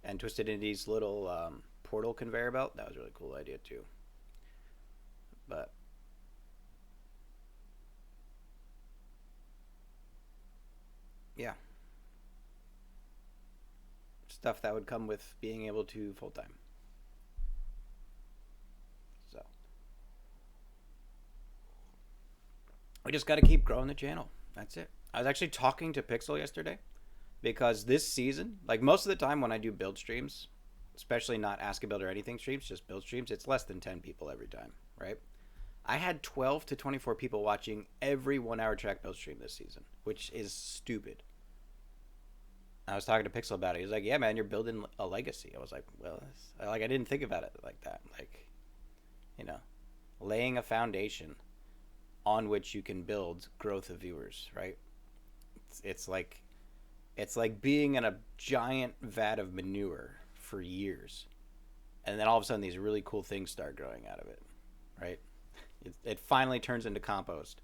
And Twisted Indie's little portal conveyor belt, that was a really cool idea too. But yeah, stuff that would come with being able to full time. So we just got to keep growing the channel. That's it. I was actually talking to Pixel yesterday because this season, like most of the time when I do build streams, especially not Ask a Build or anything streams, just build streams, it's less than 10 people every time, right? I had 12 to 24 people watching every 1 hour track build stream this season, which is stupid. I was talking to Pixel about it. He was like, "Yeah, man, you're building a legacy." I was like, "Well, I didn't think about it like that. Like, you know, laying a foundation on which you can build growth of viewers, right? It's like being in a giant vat of manure for years, and then all of a sudden these really cool things start growing out of it, right? It finally turns into compost,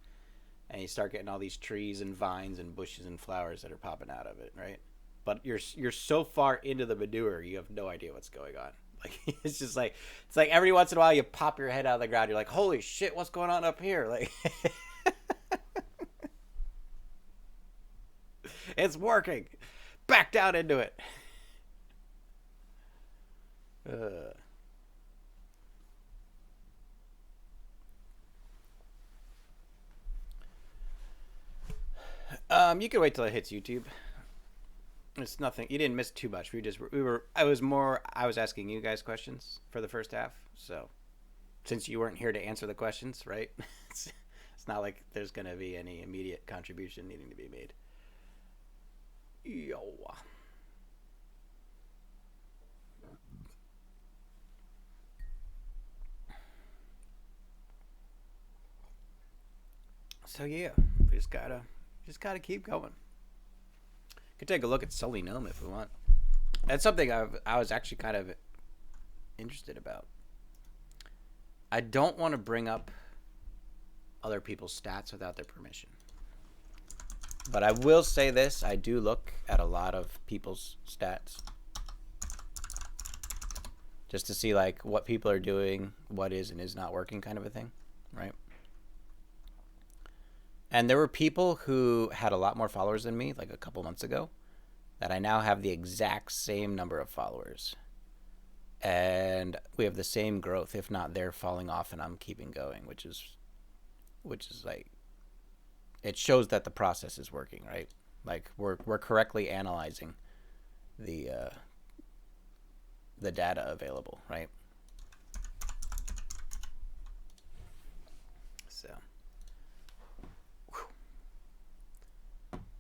and you start getting all these trees and vines and bushes and flowers that are popping out of it, right? But you're so far into the manure, you have no idea what's going on. Like it's like every once in a while you pop your head out of the ground, you're like, holy shit, what's going on up here? Like it's working. Back down into it. You can wait till it hits YouTube. It's nothing. You didn't miss too much. I was asking you guys questions for the first half. So since you weren't here to answer the questions, right? It's not like there's going to be any immediate contribution needing to be made. Yo. So yeah, we just gotta keep going. Could take a look at Sully Gnome if we want. That's something I was actually kind of interested about. I don't want to bring up other people's stats without their permission. But I will say this, I do look at a lot of people's stats. Just to see like what people are doing, what is and is not working kind of a thing, right? And there were people who had a lot more followers than me, like a couple months ago, that I now have the exact same number of followers. And we have the same growth, if not they're falling off and I'm keeping going, which is like, it shows that the process is working, right? Like we're correctly analyzing the data available, right?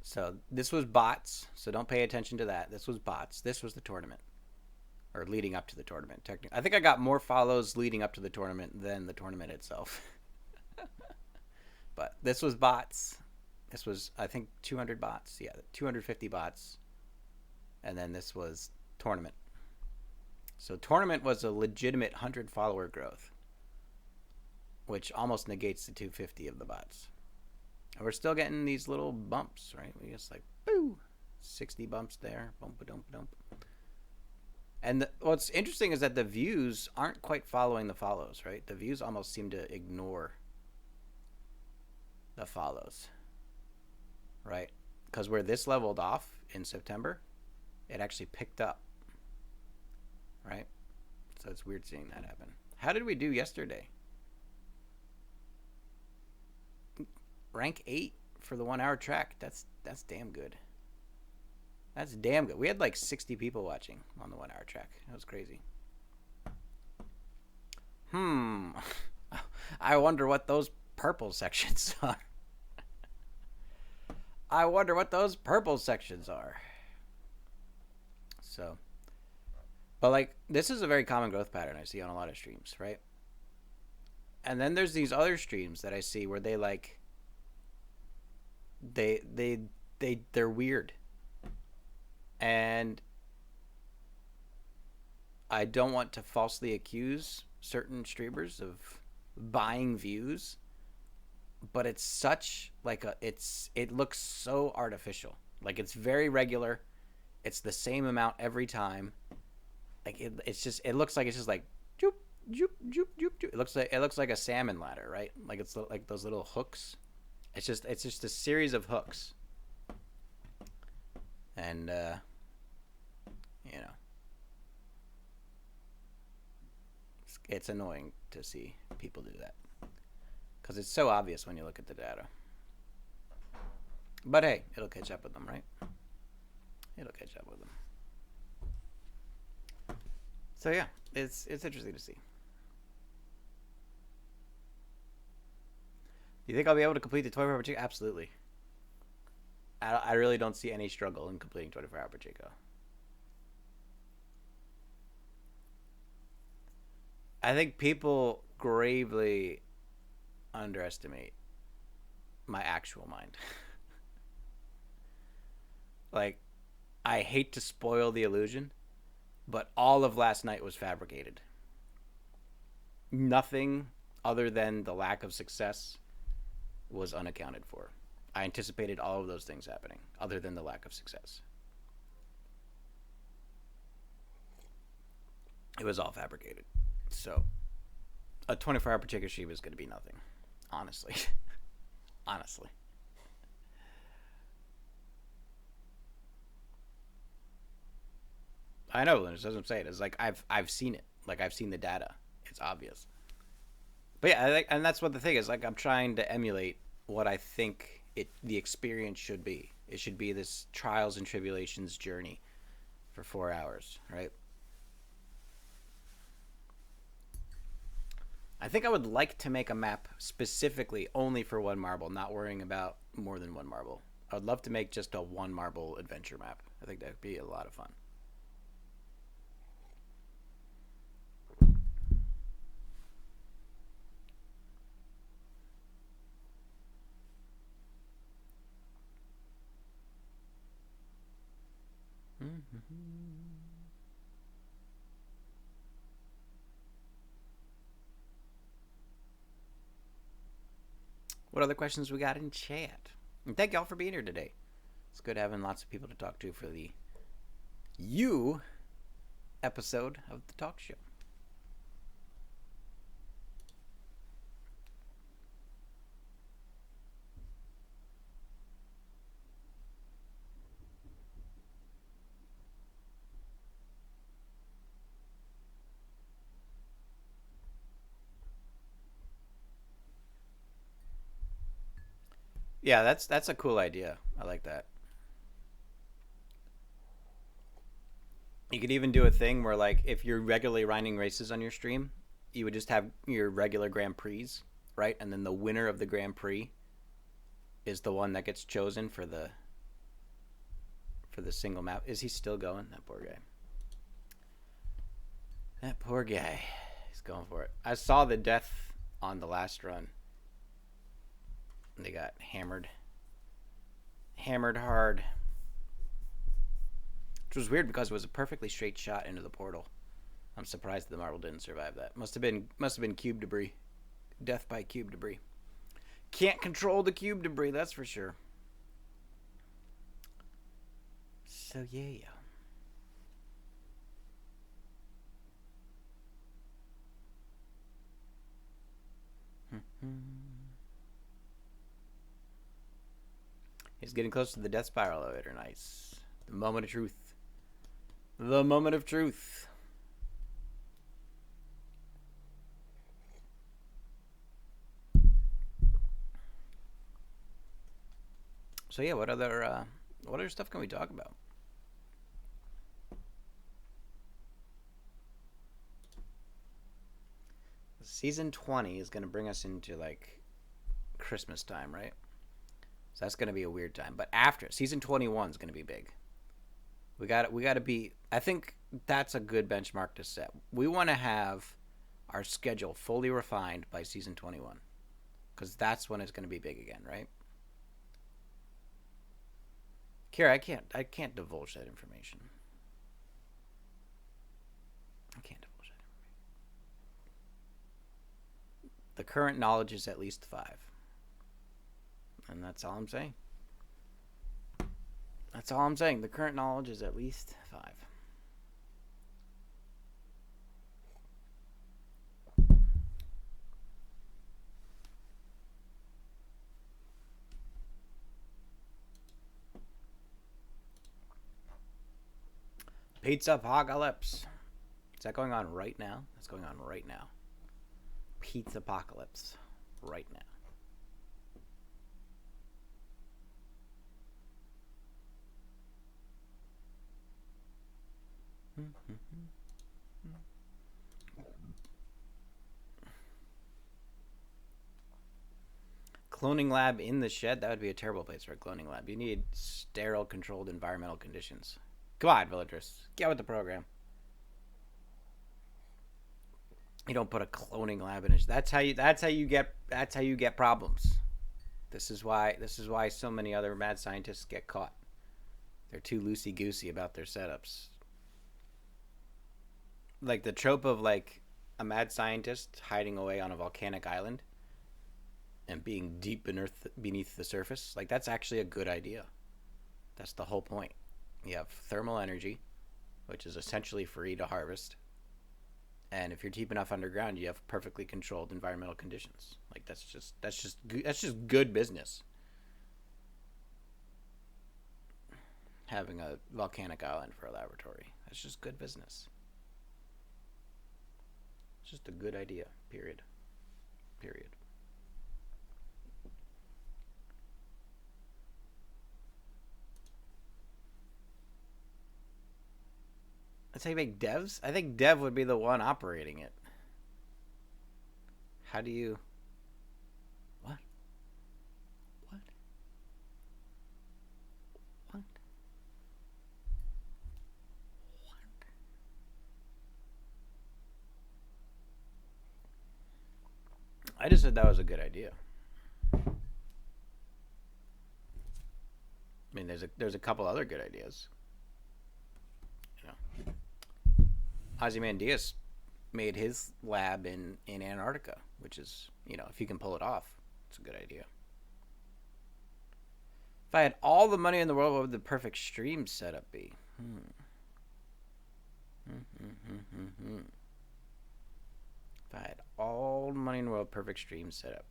So this was bots, so don't pay attention to that. This was bots. This was the tournament, or leading up to the tournament. Technically, I think I got more follows leading up to the tournament than the tournament itself. But this was bots. This was, I think, 200 bots. Yeah, 250 bots. And then this was tournament. So tournament was a legitimate 100 follower growth, which almost negates the 250 of the bots. And we're still getting these little bumps, right? We just like, boo, 60 bumps there, bump-a-dump-a-dump. And what's interesting is that the views aren't quite following the follows, right? The views almost seem to ignore the follows, right? Because where this leveled off in September, it actually picked up, right? So it's weird seeing that happen. How did we do yesterday? Rank 8 for the 1 hour track. That's damn good. That's damn good. We had like 60 people watching on the 1 hour track. That was crazy. Hmm. I wonder what those purple sections are. I wonder what those purple sections are. So, but like, this is a very common growth pattern I see on a lot of streams, right? And then there's these other streams that I see where they like, they're weird. And I don't want to falsely accuse certain streamers of buying views, but it's such like it looks so artificial. Like it's very regular. It's the same amount every time. Like it looks like it's just like joop joop joop joop joop. It looks like a salmon ladder, right? Like it's like those little hooks. It's just a series of hooks. And you know, it's annoying to see people do that because it's so obvious when you look at the data. But hey, it'll catch up with them, right? It'll catch up with them. So yeah, it's interesting to see. Do you think I'll be able to complete the 24-hour Chico? Absolutely. I really don't see any struggle in completing 24-hour Chico. I think people gravely underestimate my actual mind. Like, I hate to spoil the illusion, but all of last night was fabricated. Nothing other than the lack of success was unaccounted for. I anticipated all of those things happening, other than the lack of success. It was all fabricated. So, a 24-hour particular sheet is going to be nothing. Honestly. Honestly. I know, Linus, that's what I'm saying. It's like, I've seen it. Like, I've seen the data. It's obvious. But yeah, and that's what the thing is. Like, I'm trying to emulate what I think the experience should be. It should be this trials and tribulations journey for 4 hours, right? I think I would like to make a map specifically only for one marble, not worrying about more than one marble. I would love to make just a one marble adventure map. I think that would be a lot of fun. What other questions we got in chat? And thank y'all for being here today. It's good having lots of people to talk to for the You episode of the talk show. Yeah, that's a cool idea. I like that. You could even do a thing where, like, if you're regularly running races on your stream, you would just have your regular Grand Prix, right? And then the winner of the Grand Prix is the one that gets chosen for the single map. Is he still going? That poor guy. That poor guy. He's going for it. I saw the death on the last run. They got hammered. Hammered hard. Which was weird because it was a perfectly straight shot into the portal. I'm surprised the marble didn't survive that. Must have been cube debris. Death by cube debris. Can't control the cube debris, that's for sure. So yeah. He's getting close to the death spiral elevator. Nice. The moment of truth. The moment of truth. So yeah, what other stuff can we talk about? Season 20 is going to bring us into like Christmas time, right? So that's going to be a weird time. But after season 21 is going to be big. We got to be. I think that's a good benchmark to set. We want to have our schedule fully refined by season 21, because that's when it's going to be big again, right? Kira, I can't divulge that information. I can't divulge that information. The current knowledge is at least 5. And that's all I'm saying. That's all I'm saying. The current knowledge is at least 5. Pizza Apocalypse. Is that going on right now? That's going on right now. Pizza Apocalypse. Right now. Cloning lab in the shed? That would be a terrible place for a cloning lab. You need sterile, controlled environmental conditions. Come on, villagers. Get with the program. You don't put a cloning lab in it. That's how you get problems. This is why so many other mad scientists get caught. They're too loosey-goosey about their setups. Like the trope of like a mad scientist hiding away on a volcanic island and being deep beneath the surface, like that's actually a good idea. That's the whole point. You have thermal energy, which is essentially free to harvest. And if you're deep enough underground, you have perfectly controlled environmental conditions. Like that's just good business. Having a volcanic island for a laboratory. That's just good business. It's just a good idea. Period. That's how you make devs? I think dev would be the one operating it. How do you... What? I just said that was a good idea. I mean, there's a couple other good ideas. You know, Ozymandias made his lab in Antarctica, which is, you know, if you can pull it off, it's a good idea. If I had all the money in the world, what would the perfect stream setup be? If I had all the money in the world, perfect stream setup.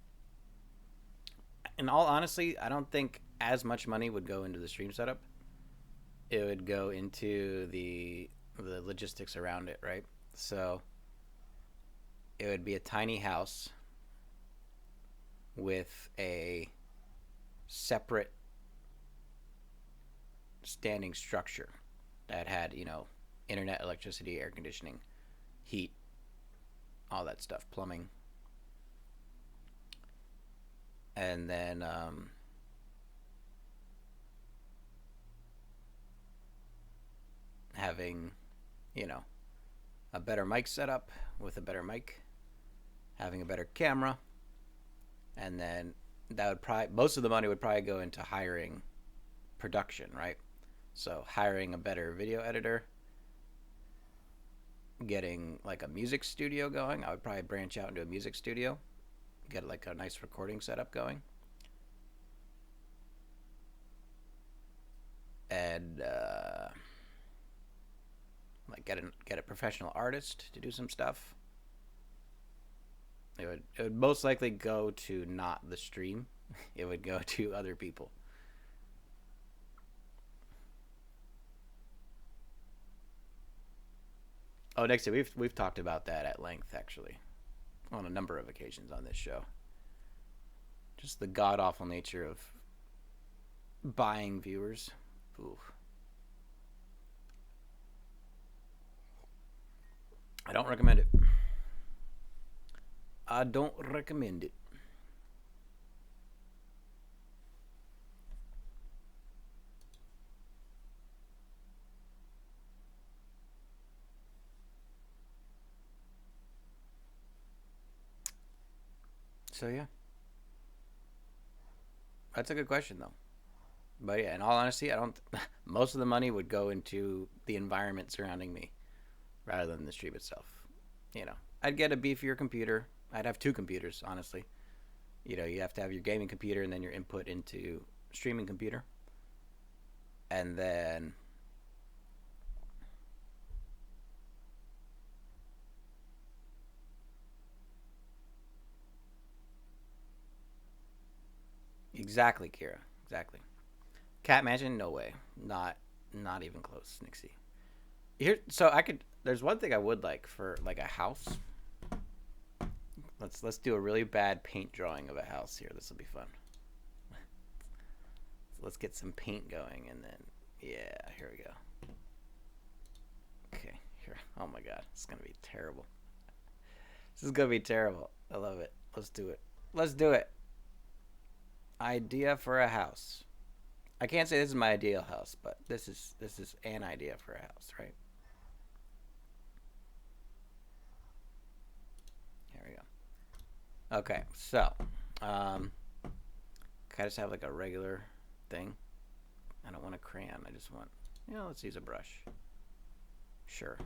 In all honesty, I don't think as much money would go into the stream setup. It would go into the logistics around it, right? So it would be a tiny house with a separate standing structure that had, you know, internet, electricity, air conditioning, heat, all that stuff, plumbing. And then having, you know, a better mic setup with a better mic, having a better camera, and then that would probably, most of the money would probably go into hiring production, right? So hiring a better video editor, getting like a music studio going. I would probably branch out into a music studio, get like a nice recording setup going, and like get a professional artist to do some stuff. It would most likely go to not the stream. It would go to other people. Oh, next week we've talked about that at length, actually, on a number of occasions on this show. Just the god awful nature of buying viewers. Ooh. I don't recommend it. I don't recommend it. So yeah, that's a good question though. But yeah, in all honesty, I don't. Most of the money would go into the environment surrounding me rather than the stream itself. You know, I'd get a beefier computer. I'd have two computers, honestly. You know, you have to have your gaming computer and then your input into streaming computer, and then exactly, Kira, exactly. Cat mansion, no way, not even close, Nixie. Here, so I could. There's one thing I would like for like a house. Let's do a really bad paint drawing of a house here. This will be fun. So let's get some paint going, and then yeah, here we go. Okay, here. Oh my god, it's gonna be terrible. This is gonna be terrible. I love it. Let's do it. Let's do it. Idea for a house. I can't say this is my ideal house, but this is an idea for a house, right? Here we go. Okay, so can I just have like a regular thing? I don't want a crayon. I just want, let's use a brush. Sure.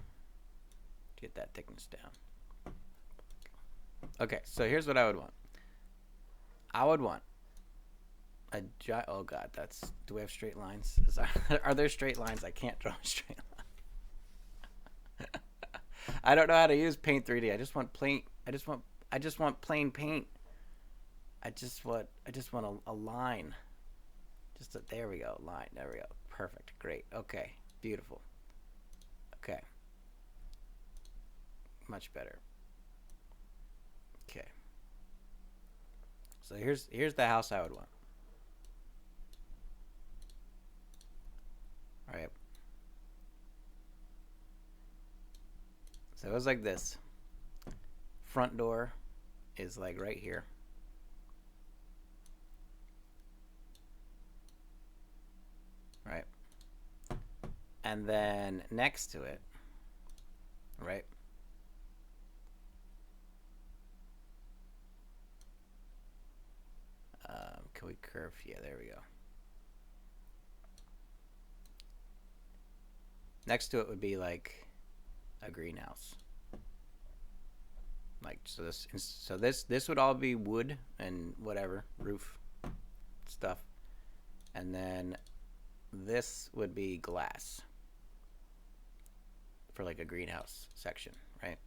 Get that thickness down. Okay, so here's what I would want. I would want oh god, do we have straight lines? Are there straight lines? I can't draw a straight line. I don't know how to use Paint 3D. I just want plain paint. I just want a line. There we go, line. There we go. Perfect. Great. Okay. Beautiful. Okay. Much better. Okay. So here's the house I would want. All right. So it was like this. Front door is like right here. Right. And then next to it, right? Can we curve? Yeah, there we go. Next to it would be like a greenhouse. Like this would all be wood and whatever, roof stuff. And then this would be glass for like a greenhouse section, right?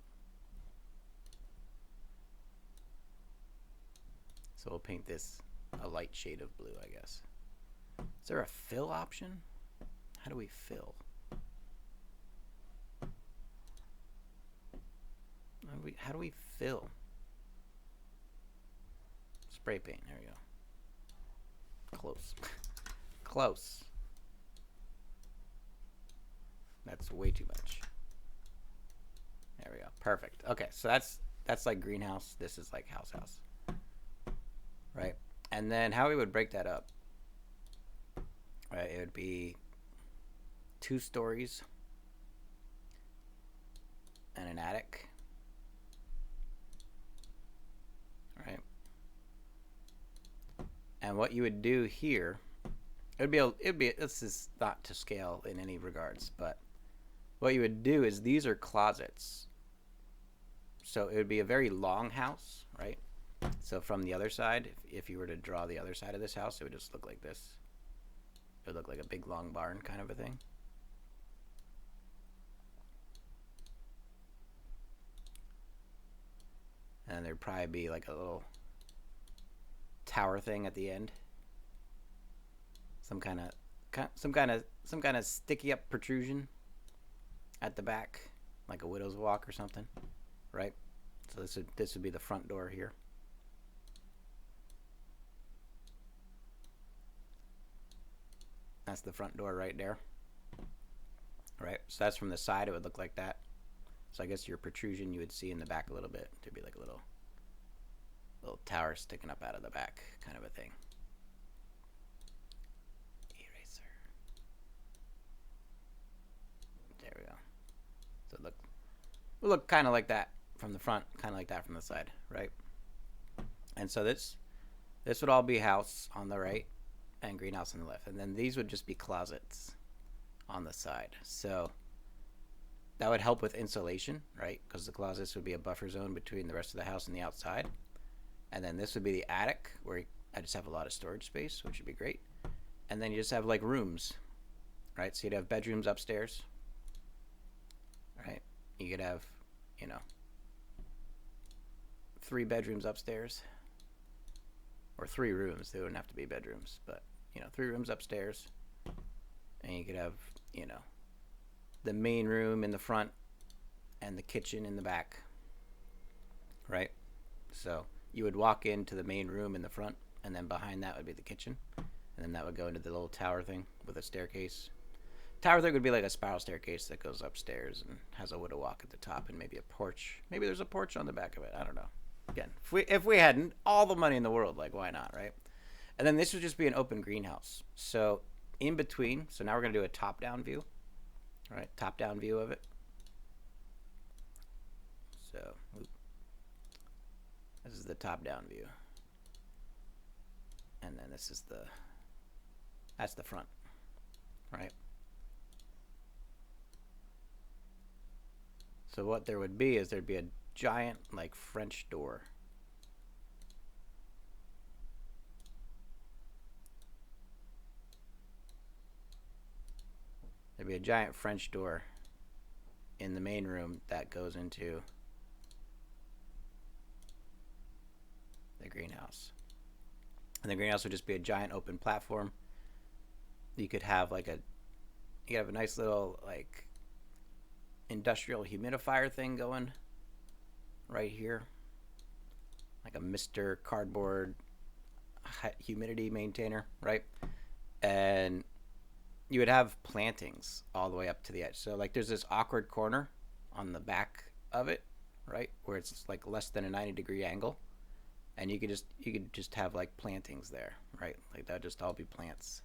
So we'll paint this a light shade of blue, I guess. Is there a fill option? How do we fill? How do we fill? Spray paint. There we go. Close. Close. That's way too much. There we go. Perfect. Okay, so that's like greenhouse. This is like house. Right? And then how we would break that up. Right, it would be 2 stories and an attic. Right? And what you would do here, this is not to scale in any regards, but what you would do is these are closets. So it would be a very long house, right? So from the other side, if you were to draw the other side of this house, it would just look like this. It would look like a big long barn kind of a thing. And there'd probably be like a little tower thing at the end. Some kind of sticky up protrusion at the back, like a widow's walk or something, right? So this would be the front door here. That's the front door right there. Right? So that's from the side, it would look like that. So I guess your protrusion you would see in the back a little bit. There'd be like a little little tower sticking up out of the back, kind of a thing. Eraser. There we go. So it will look kind of like that from the front, kind of like that from the side, right? And so this would all be house on the right and greenhouse on the left, and then these would just be closets on the side. So that would help with insulation, right? Because the closets would be a buffer zone between the rest of the house and the outside. And then this would be the attic, where I just have a lot of storage space, which would be great. And then you just have like rooms, right? So you'd have bedrooms upstairs, right? You could have, 3 bedrooms upstairs, or 3 rooms. They wouldn't have to be bedrooms, but 3 rooms upstairs. And you could have, the main room in the front and the kitchen in the back, right? So you would walk into the main room in the front, and then behind that would be the kitchen, and then that would go into the little tower thing with a staircase. Tower thing would be like a spiral staircase that goes upstairs and has a wood walk at the top and maybe a porch. Maybe there's a porch on the back of it. I don't know. Again, if we hadn't all the money in the world, like, why not, right? And then this would just be an open greenhouse. So in between, so now we're going to do a top-down view, right? Top-down view of it. So this is the top-down view. And then this is that's the front, right? So what there would be is there'd be a giant, like, French door. There'd be a giant French door in the main room that goes into the greenhouse. And the greenhouse would just be a giant open platform. You could have you could have a nice little, like, industrial humidifier thing going right here, like a Mr. Cardboard humidity maintainer, right? And you would have plantings all the way up to the edge. So like there's this awkward corner on the back of it, right, where it's like less than a 90-degree angle, and you could just have like plantings there, right? Like that would just all be plants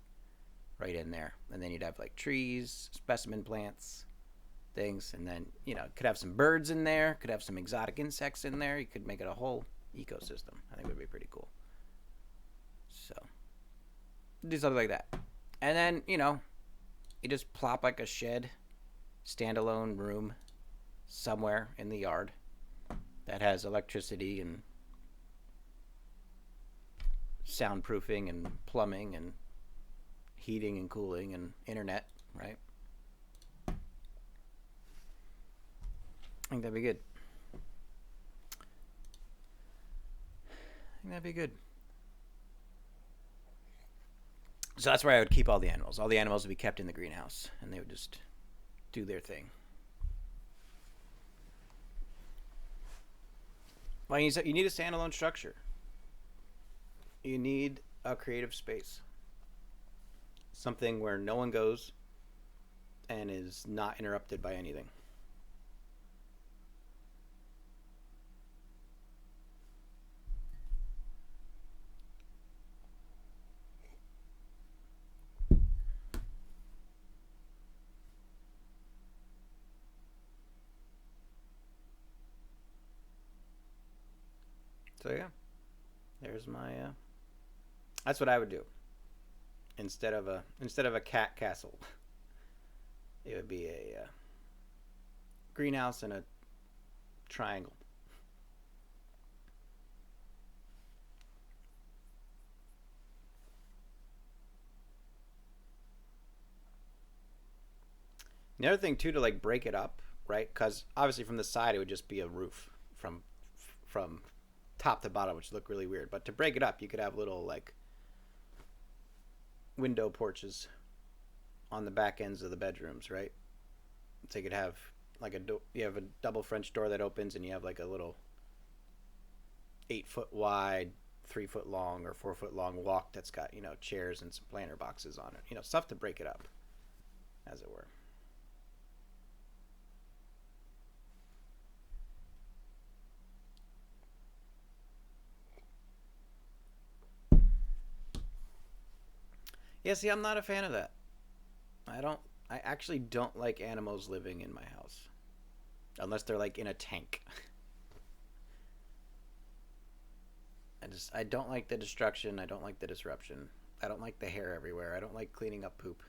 right in there, and then you'd have like trees, specimen plants, things, and then could have some birds in there, could have some exotic insects in there. You could make it a whole ecosystem. I think it would be pretty cool. So do something like that, and then you just plop like a shed, standalone room somewhere in the yard that has electricity and soundproofing and plumbing and heating and cooling and internet, right? I think that'd be good. So that's where I would keep all the animals. All the animals would be kept in the greenhouse, and they would just do their thing. Well, you need a standalone structure. You need a creative space. Something where no one goes and is not interrupted by anything. So yeah, there's my. That's what I would do. Instead of a cat castle, it would be a greenhouse and a triangle. The other thing too, to like break it up, right? Because obviously from the side it would just be a roof from top to bottom, which would look really weird. But to break it up, you could have little like window porches on the back ends of the bedrooms, right? So you could have like you have a double French door that opens, and you have like a little 8-foot wide, 3-foot long, or 4-foot long walk that's got chairs and some planter boxes on it. Stuff to break it up, as it were. Yeah, see, I'm not a fan of that. I don't. I actually don't like animals living in my house, unless they're like in a tank. I don't like the destruction. I don't like the disruption. I don't like the hair everywhere. I don't like cleaning up poop.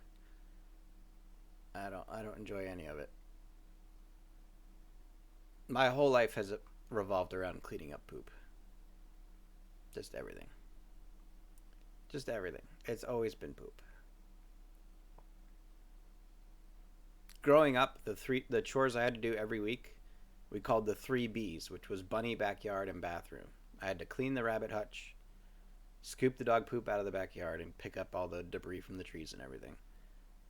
I don't enjoy any of it. My whole life has revolved around cleaning up poop. Just everything. Just everything. It's always been poop. Growing up, the chores I had to do every week, we called the 3 Bs, which was bunny, backyard, and bathroom. I had to clean the rabbit hutch, scoop the dog poop out of the backyard, and pick up all the debris from the trees and everything,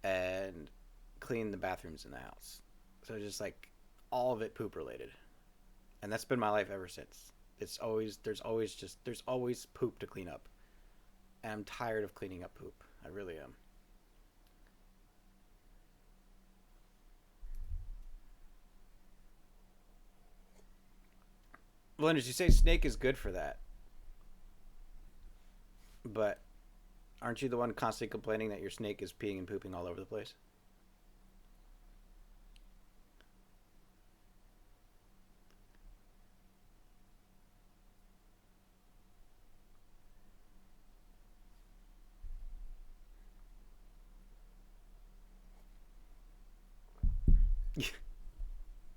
and clean the bathrooms in the house. So just like all of it poop related, and that's been my life ever since. There's always poop to clean up, and I'm tired of cleaning up poop. I really am. Well, as you say, snake is good for that, but aren't you the one constantly complaining that your snake is peeing and pooping all over the place?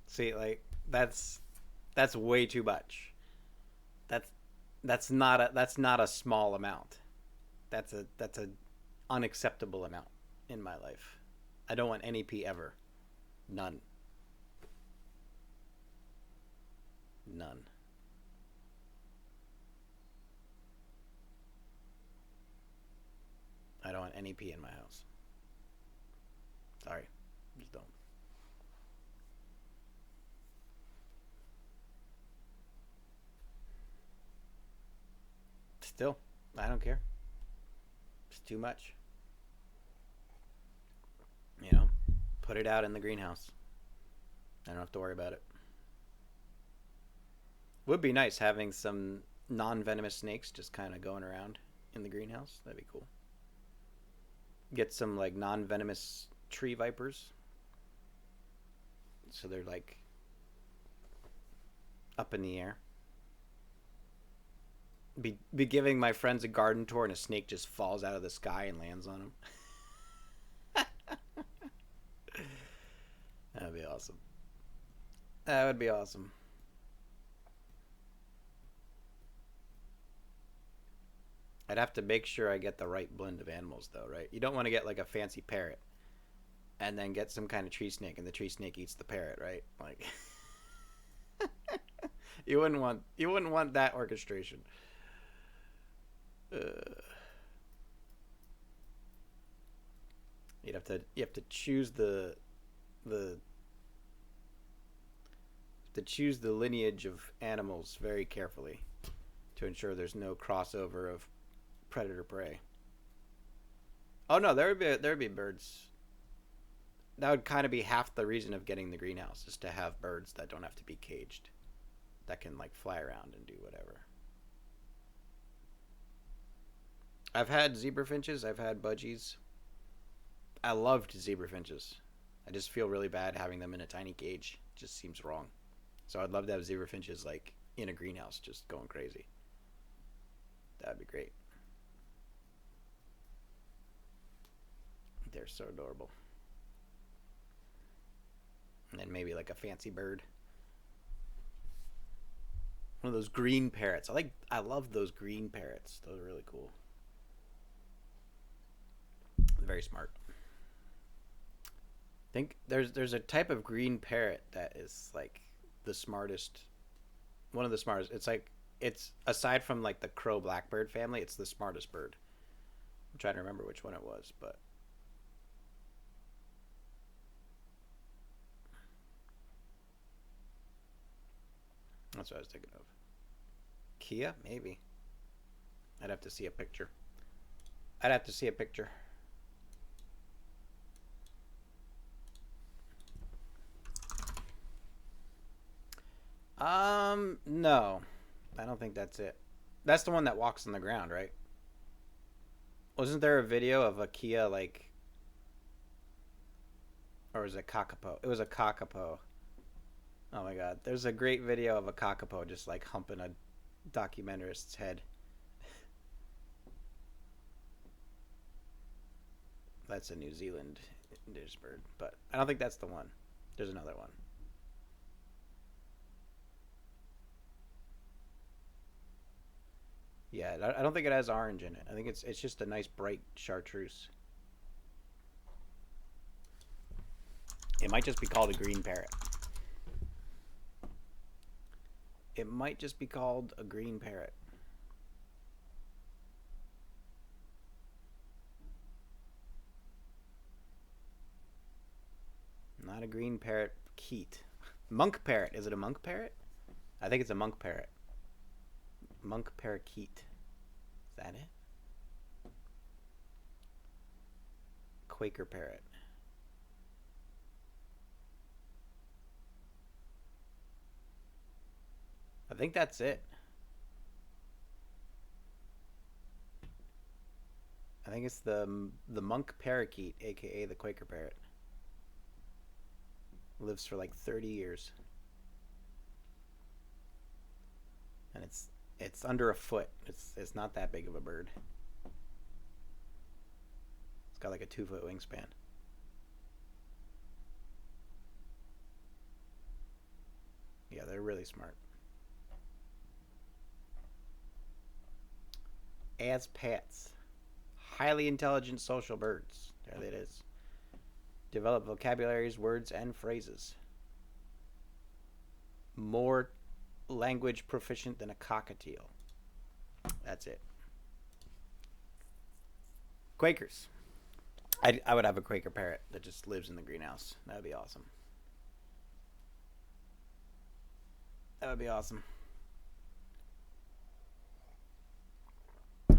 See, like that's way too much. That's that's not a small amount. That's a unacceptable amount in my life. I don't want any pee ever. None. None. I don't want any pee in my house. Sorry. Just don't. Still, I don't care. It's too much. You know, put it out in the greenhouse. I don't have to worry about it. Would be nice having some non-venomous snakes just kind of going around in the greenhouse. That'd be cool. Get some like non-venomous tree vipers, so they're like up in the air. Be giving my friends a garden tour and a snake just falls out of the sky and lands on them. That'd be awesome. That would be awesome. I'd have to make sure I get the right blend of animals, though, right? You don't want to get like a fancy parrot and then get some kind of tree snake, and the tree snake eats the parrot, right? Like, you wouldn't want that orchestration. Uh, you have to choose the to choose the lineage of animals very carefully to ensure there's no crossover of predator prey. Oh no, there would be birds. That would kind of be half the reason of getting the greenhouse, is to have birds that don't have to be caged, that can like fly around and do whatever. I've had zebra finches, I've had budgies. I loved zebra finches. I just feel really bad having them in a tiny cage. It just seems wrong. So I'd love to have zebra finches like in a greenhouse just going crazy. That'd be great. They're so adorable. And then maybe like a fancy bird. One of those green parrots. I love those green parrots. Those are really cool. Very smart. I think there's a type of green parrot that is like the smartest, one of the smartest. It's aside from like the crow blackbird family, it's the smartest bird. I'm trying to remember which one it was, but that's what I was thinking of. Kia, maybe. I'd have to see a picture. I'd have to see a picture. No. I don't think that's it. That's the one that walks on the ground, right? Wasn't there a video of a Kia like, or was it Kakapo? It was a Kakapo. Oh my god, there's a great video of a Kakapo just like humping a documentarist's head. That's a New Zealand indigenous bird, but I don't think that's the one. There's another one. Yeah, I don't think it has orange in it. I think it's just a nice bright chartreuse. It might just be called a green parrot. It might just be called a green parrot. Not a green parrot, Keat. Monk parrot. Is it a monk parrot? I think it's a monk parrot. Monk parakeet. Is that it? Quaker parrot. I think that's it. I think it's the monk parakeet, aka the Quaker parrot. Lives for like 30 years. And it's under a foot. It's not that big of a bird. It's got like a 2-foot wingspan. Yeah, they're really smart. As pets. Highly intelligent social birds. There it is. Develop vocabularies, words, and phrases. More language proficient than a cockatiel. That's it. Quakers. I would have a Quaker parrot that just lives in the greenhouse. That would be awesome. That would be awesome.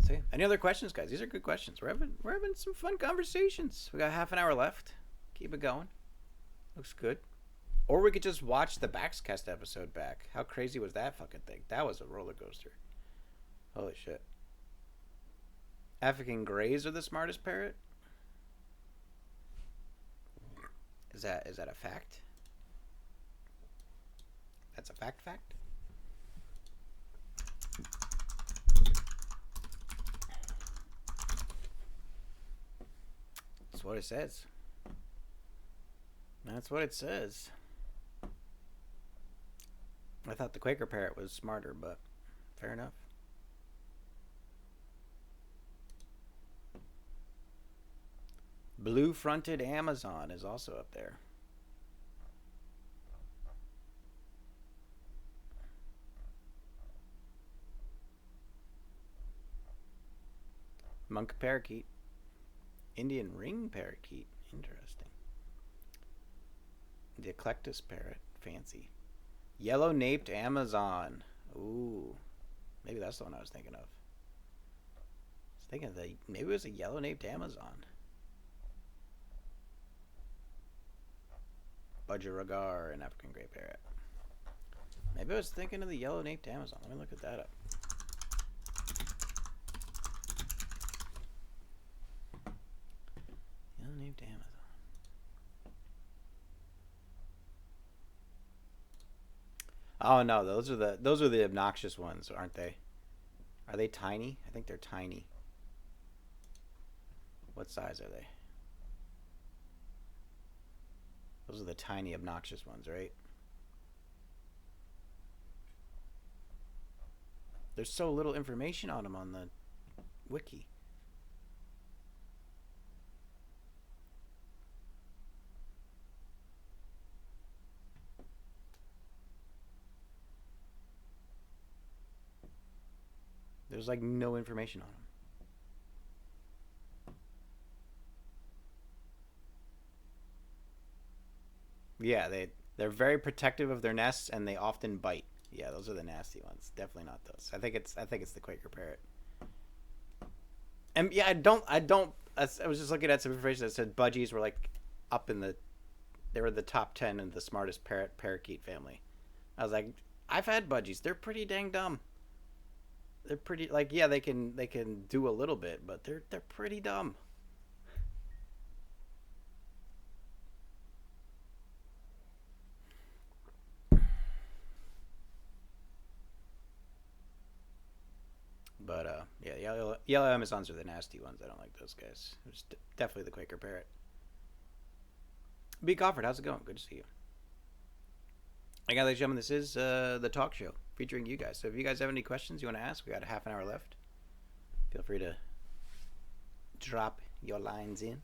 See? Any other questions, guys? These are good questions. We're having some fun conversations. We got half an hour left. Keep it going. Looks good. Or we could just watch the Baxcast episode back. How crazy was that fucking thing? That was a roller coaster. Holy shit. African greys are the smartest parrot? Is that a fact? That's a fact? That's what it says. That's what it says. I thought the Quaker parrot was smarter, but fair enough. Blue-fronted Amazon is also up there. Monk parakeet. Indian ring parakeet. Interesting. The Eclectus parrot. Fancy. Yellow-naped Amazon. Ooh. Maybe that's the one I was thinking of. I was thinking maybe it was a yellow-naped Amazon. Budgerigar, an African gray parrot. Maybe I was thinking of the yellow-naped Amazon. Let me look at that up. Yellow-naped Amazon. Oh no, those are the obnoxious ones, aren't they? Are they tiny? I think they're tiny. What size are they? Those are the tiny, obnoxious ones, right? There's so little information on them on the wiki. There's like no information on them. Yeah, they're very protective of their nests and they often bite. Yeah, those are the nasty ones. Definitely not those. I think it's the Quaker parrot. And yeah, I was just looking at some information that said budgies were like up in they were the top 10 in the smartest parakeet family. I was like, I've had budgies. They're pretty dang dumb. they're pretty like yeah they can do a little bit, but they're pretty dumb. But yeah, yellow Amazons are the nasty ones. I don't like those guys. It's definitely the Quaker parrot. B. Gofford, how's it going? Good to see you. Again, ladies and gentlemen, this is the talk show featuring you guys. So if you guys have any questions you want to ask, we got a half an hour left. Feel free to drop your lines in.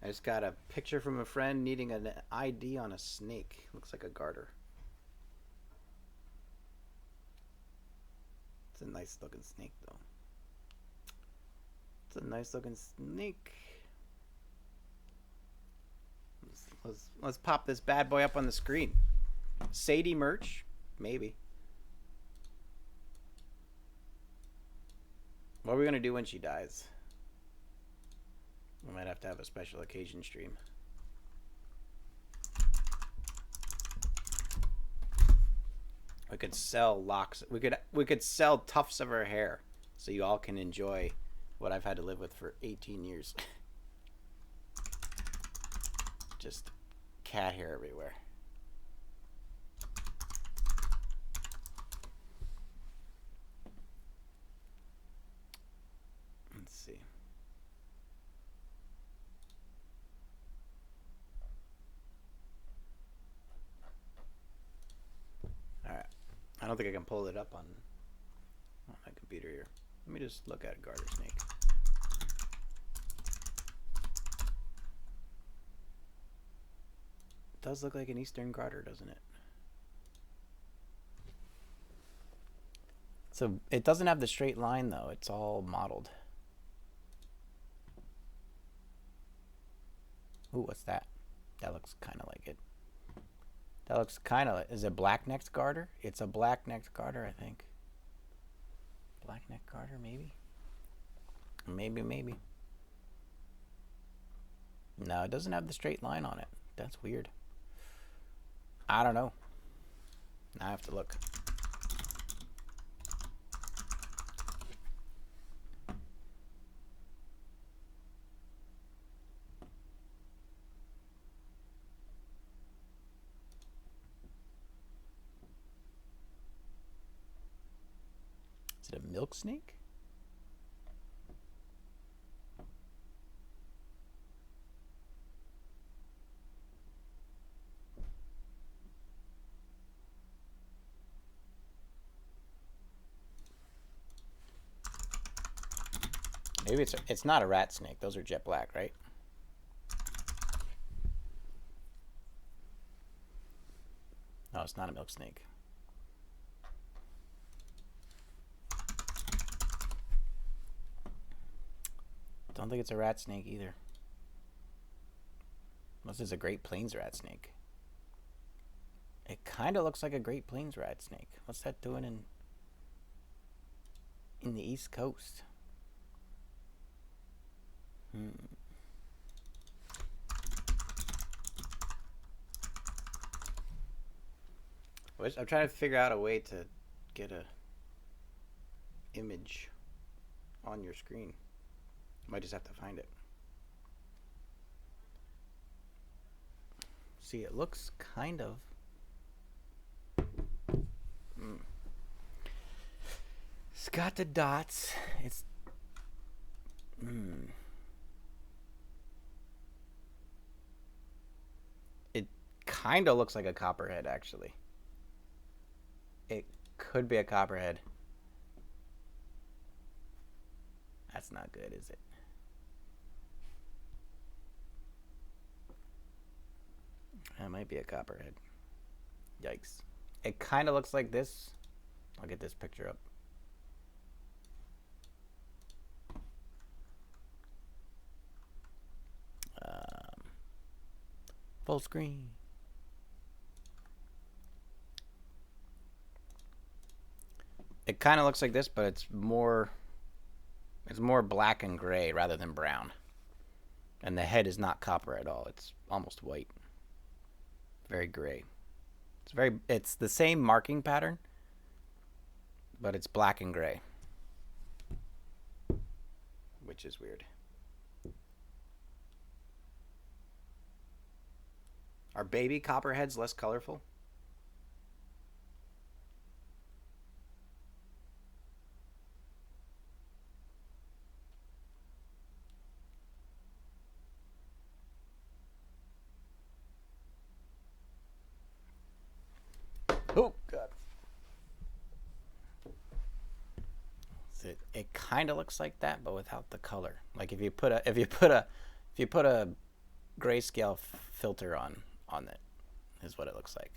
I just got a picture from a friend needing an ID on a snake. Looks like a garter. It's a nice looking snake, though. It's a nice looking snake. Let's pop this bad boy up on the screen. Sadie merch? Maybe. What are we going to do when she dies? We might have to have a special occasion stream. We could sell locks. We could sell tufts of her hair, so you all can enjoy what I've had to live with for 18 years. Just cat hair everywhere. Let's see. All right. I don't think I can pull it up on my computer here. Let me just look at Garter Snake. It does look like an Eastern Garter, doesn't it? So it doesn't have the straight line though. It's all modeled. Ooh, what's that? That looks kind of like it. That looks kind of like, is it black-necked garter? It's a black-necked garter, I think. Black-necked garter, maybe? Maybe. No, it doesn't have the straight line on it. That's weird. I don't know. I have to look. Is it a milk snake? Maybe it's not a rat snake. Those are jet black, right? No, it's not a milk snake. Don't think it's a rat snake either. Unless it's a Great Plains rat snake. It kind of looks like a Great Plains rat snake. What's that doing in the East Coast? I'm trying to figure out a way to get a image on your screen. Might just have to find it. See, it looks kind of. It's got the dots. It's. It kind of looks like a copperhead, actually. It could be a copperhead. That's not good, is it? That might be a copperhead. Yikes. It kind of looks like this. I'll get this picture up. Full screen. It kind of looks like this, but it's more It's more black and gray rather than brown. And the head is not copper at all. It's almost white. Very gray. It's the same marking pattern, but it's black and gray. Which is weird. Are baby copperheads less colorful? Oh God! It kind of looks like that, but without the color. Like if you put a grayscale filter on it, is what it looks like.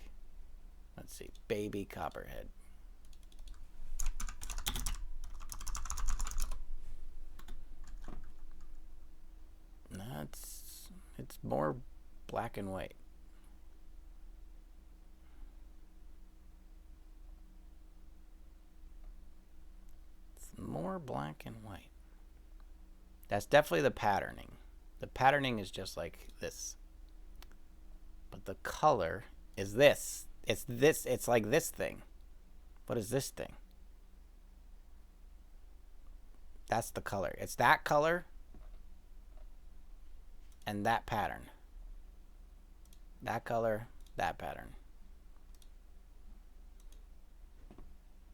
Let's see, baby copperhead. No, it's more black and white. More black and white. That's definitely the patterning. The patterning is just like this. But the color is this. It's this. It's like this thing. What is this thing? That's the color. It's that color and that pattern. That color, that pattern.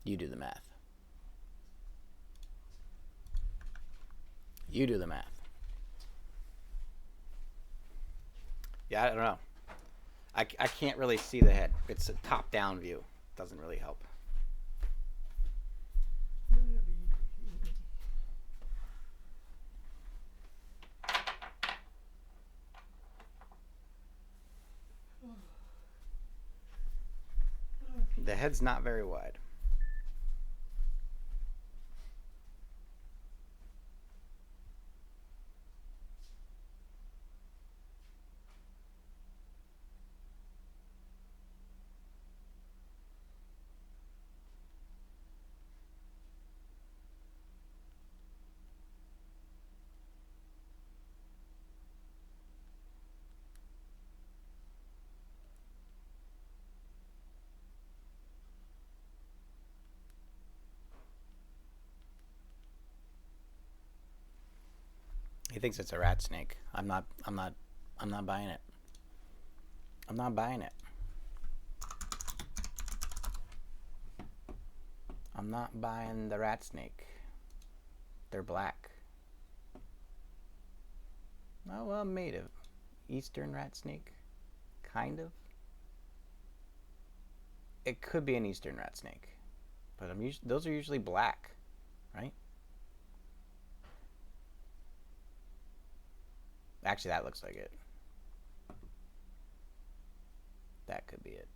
You do the math. You do the math. Yeah, I don't know. I can't really see the head. It's a top-down view. Doesn't really help. The head's not very wide. He thinks it's a rat snake. I'm not buying it. I'm not buying it. I'm not buying the rat snake. They're black. Oh, well, made of eastern rat snake. Kind of. It could be an eastern rat snake. But those are usually black, right? Actually, that looks like it. That could be it.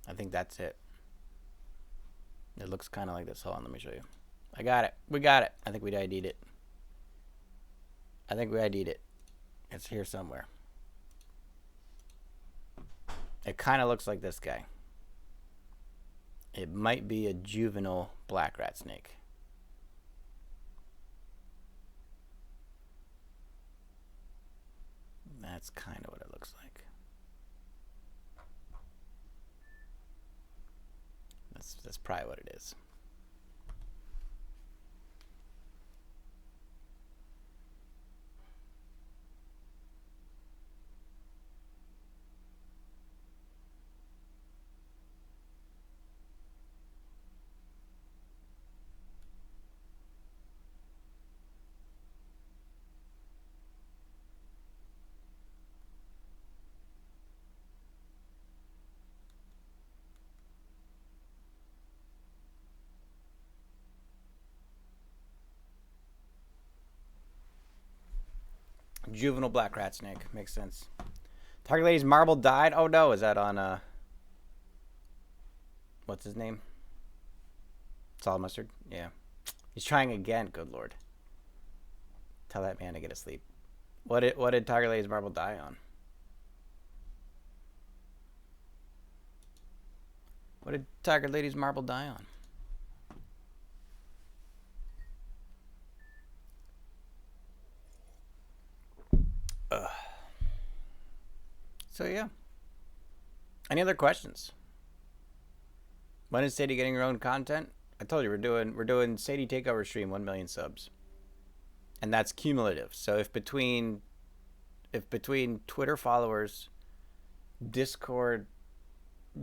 I think that's it. It looks kind of like this. Hold on, let me show you. I got it. We got it. I think we ID'd it. I think we ID'd it. It's here somewhere. It kind of looks like this guy. It might be a juvenile black rat snake. That's kind of what it looks like. That's probably what it is. Juvenile black rat snake. Makes sense. Target Lady's marble died. Oh no, is that on what's his name? Solid Mustard? Yeah. He's trying again, good lord. Tell that man to get asleep. What did Target Lady's marble die on? What did Tiger Lady's marble die on? So yeah. Any other questions? When is Sadie getting her own content? I told you we're doing Sadie Takeover stream 1 million subs. And that's cumulative. So if between Twitter followers, Discord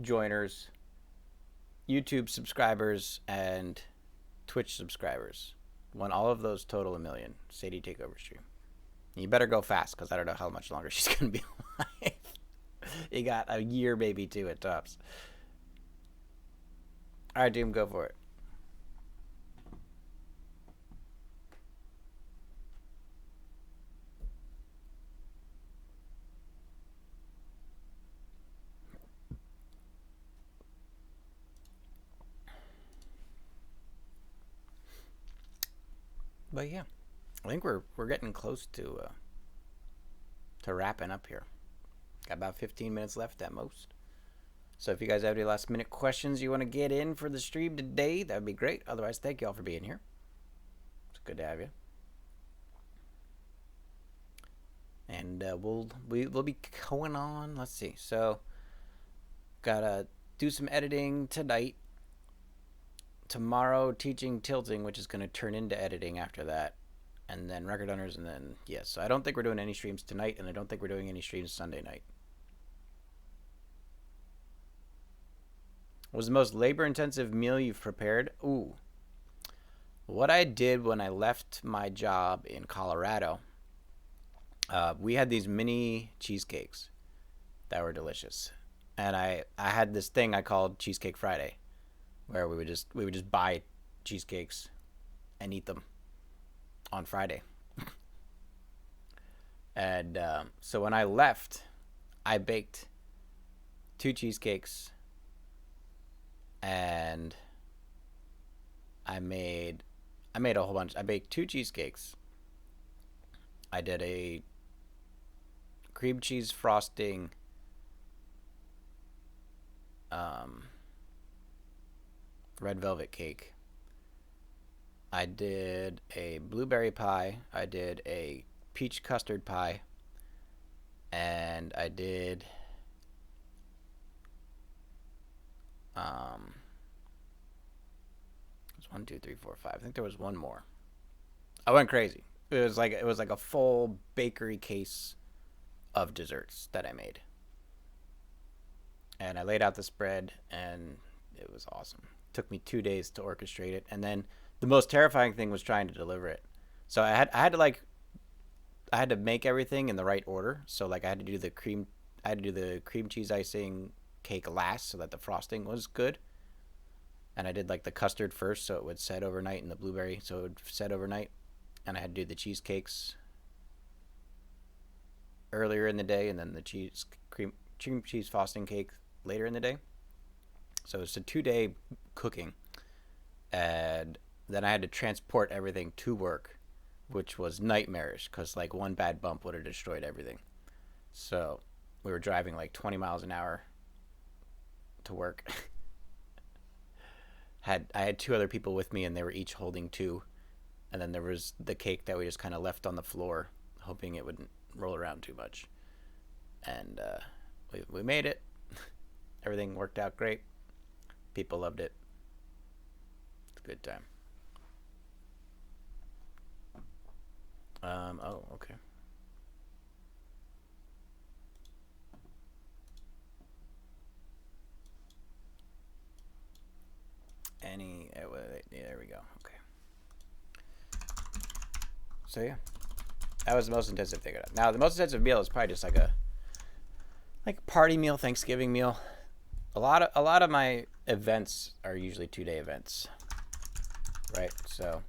joiners, YouTube subscribers, and Twitch subscribers, when all of those total 1 million, Sadie Takeover stream. You better go fast, because I don't know how much longer she's going to be alive. You got a year, maybe two at tops. All right, Doom, go for it. But yeah, I think we're getting close to wrapping up here. Got about 15 minutes left at most. So if you guys have any last minute questions you want to get in for the stream today, that would be great. Otherwise, thank you all for being here. It's good to have you. And we'll be going on. Let's see. So gotta do some editing tonight. Tomorrow teaching tilting, which is going to turn into editing after that. And then record owners, and then yes. So I don't think we're doing any streams tonight, and I don't think we're doing any streams Sunday night. What was the most labor-intensive meal you've prepared? Ooh. What I did when I left my job in Colorado, we had these mini cheesecakes that were delicious. And I had this thing I called Cheesecake Friday, where we would just buy cheesecakes and eat them on Friday. And so when I left, I baked 2 cheesecakes, and I made a whole bunch. I baked 2 cheesecakes. I did a cream cheese frosting red velvet cake. I did a blueberry pie. I did a peach custard pie. And I did it was 1, 2, 3, 4, 5. I think there was one more. I went crazy. It was like a full bakery case of desserts that I made. And I laid out the spread, and it was awesome. It took me 2 days to orchestrate it, and then the most terrifying thing was trying to deliver it. So I had to make everything in the right order. So like I had to do the cream cheese icing cake last, so that the frosting was good. And I did like the custard first, so it would set overnight, and the blueberry, so it would set overnight. And I had to do the cheesecakes earlier in the day, and then the cream cheese frosting cake later in the day. So it's a 2-day cooking. And then I had to transport everything to work, which was nightmarish, because like one bad bump would have destroyed everything. So we were driving like 20 miles an hour to work. I had 2 other people with me, and they were each holding 2. And then there was the cake that we just kind of left on the floor, hoping it wouldn't roll around too much. And we made it. Everything worked out great. People loved it. It's a good time. Oh, okay. There we go. Okay. So yeah, that was the most intensive thing. Now the most intensive meal is probably just like a party meal, Thanksgiving meal. A lot of my events are usually 2-day events, right? So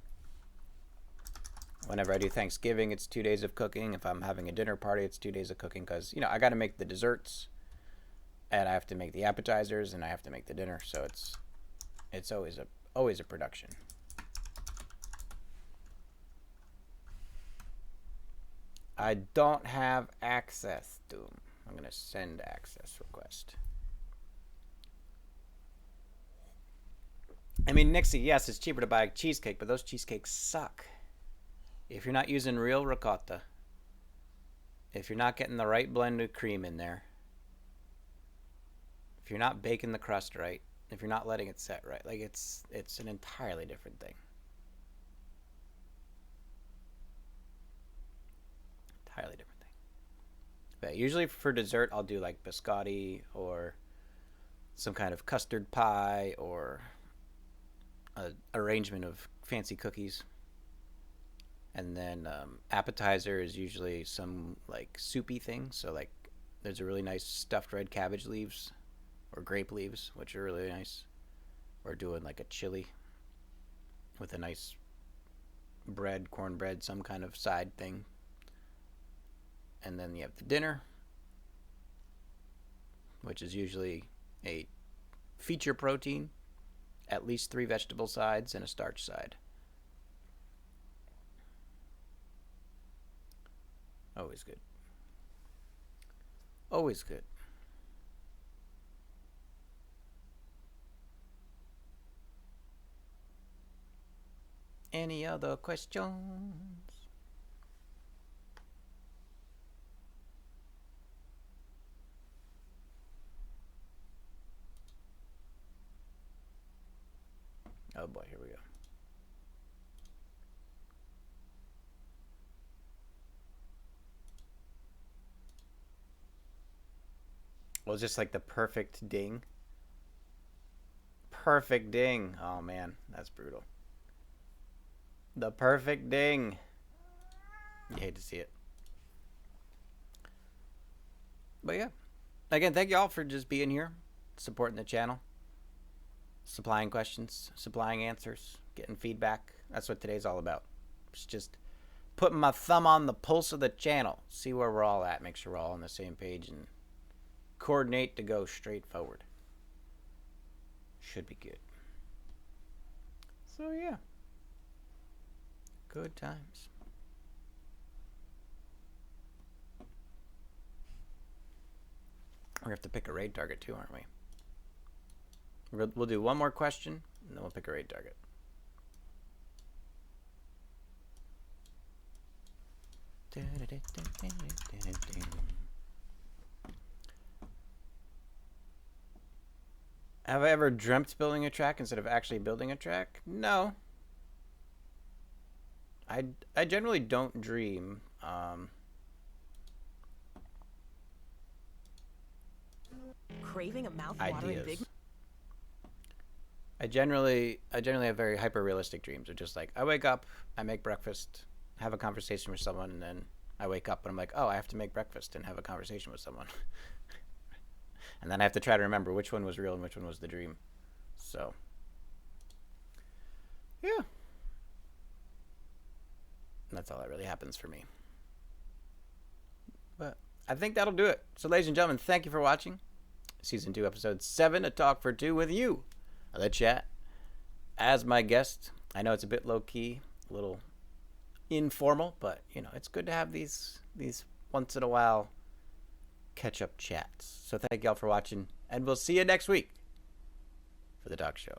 whenever I do Thanksgiving, it's 2 days of cooking. If I'm having a dinner party, it's 2 days of cooking, because I got to make the desserts, and I have to make the appetizers, and I have to make the dinner. So it's always a production. I don't have access to them. I'm gonna send access request. I mean, Nixie, yes, it's cheaper to buy a cheesecake, but those cheesecakes suck. If you're not using real ricotta, if you're not getting the right blend of cream in there, if you're not baking the crust right, if you're not letting it set right, like it's an entirely different thing. Entirely different thing. But usually for dessert, I'll do like biscotti or some kind of custard pie or an arrangement of fancy cookies. And then appetizer is usually some like soupy thing. So like there's a really nice stuffed red cabbage leaves or grape leaves, which are really nice. Or doing like a chili with a nice bread, cornbread, some kind of side thing. And then you have the dinner, which is usually a feature protein, at least 3 vegetable sides and a starch side. Always good. Always good. Any other questions? Oh boy, here we go. Well, it's just like the perfect ding. Perfect ding. Oh man, that's brutal. The perfect ding. You hate to see it. But yeah. Again, thank you all for just being here, supporting the channel, supplying questions, supplying answers, getting feedback. That's what today's all about. It's just putting my thumb on the pulse of the channel, see where we're all at, make sure we're all on the same page, and coordinate to go straight forward. Should be good. So yeah. Good times. We have to pick a raid target too, aren't we? We'll do one more question, and then we'll pick a raid target. Have I ever dreamt building a track instead of actually building a track? No. I generally don't dream. Craving a mouth-watering big. I generally have very hyper realistic dreams. They're just like I wake up, I make breakfast, have a conversation with someone, and then I wake up and I'm like, oh, I have to make breakfast and have a conversation with someone. And then I have to try to remember which one was real and which one was the dream. So yeah. That's all that really happens for me. But I think that'll do it. So ladies and gentlemen, thank you for watching. Season 2, Episode 7, A Talk for Two with you, the chat, as my guest. I know it's a bit low-key, a little informal, but, you know, it's good to have these once in a while catch-up chats. So thank y'all for watching, and we'll see you next week for The Talk Show.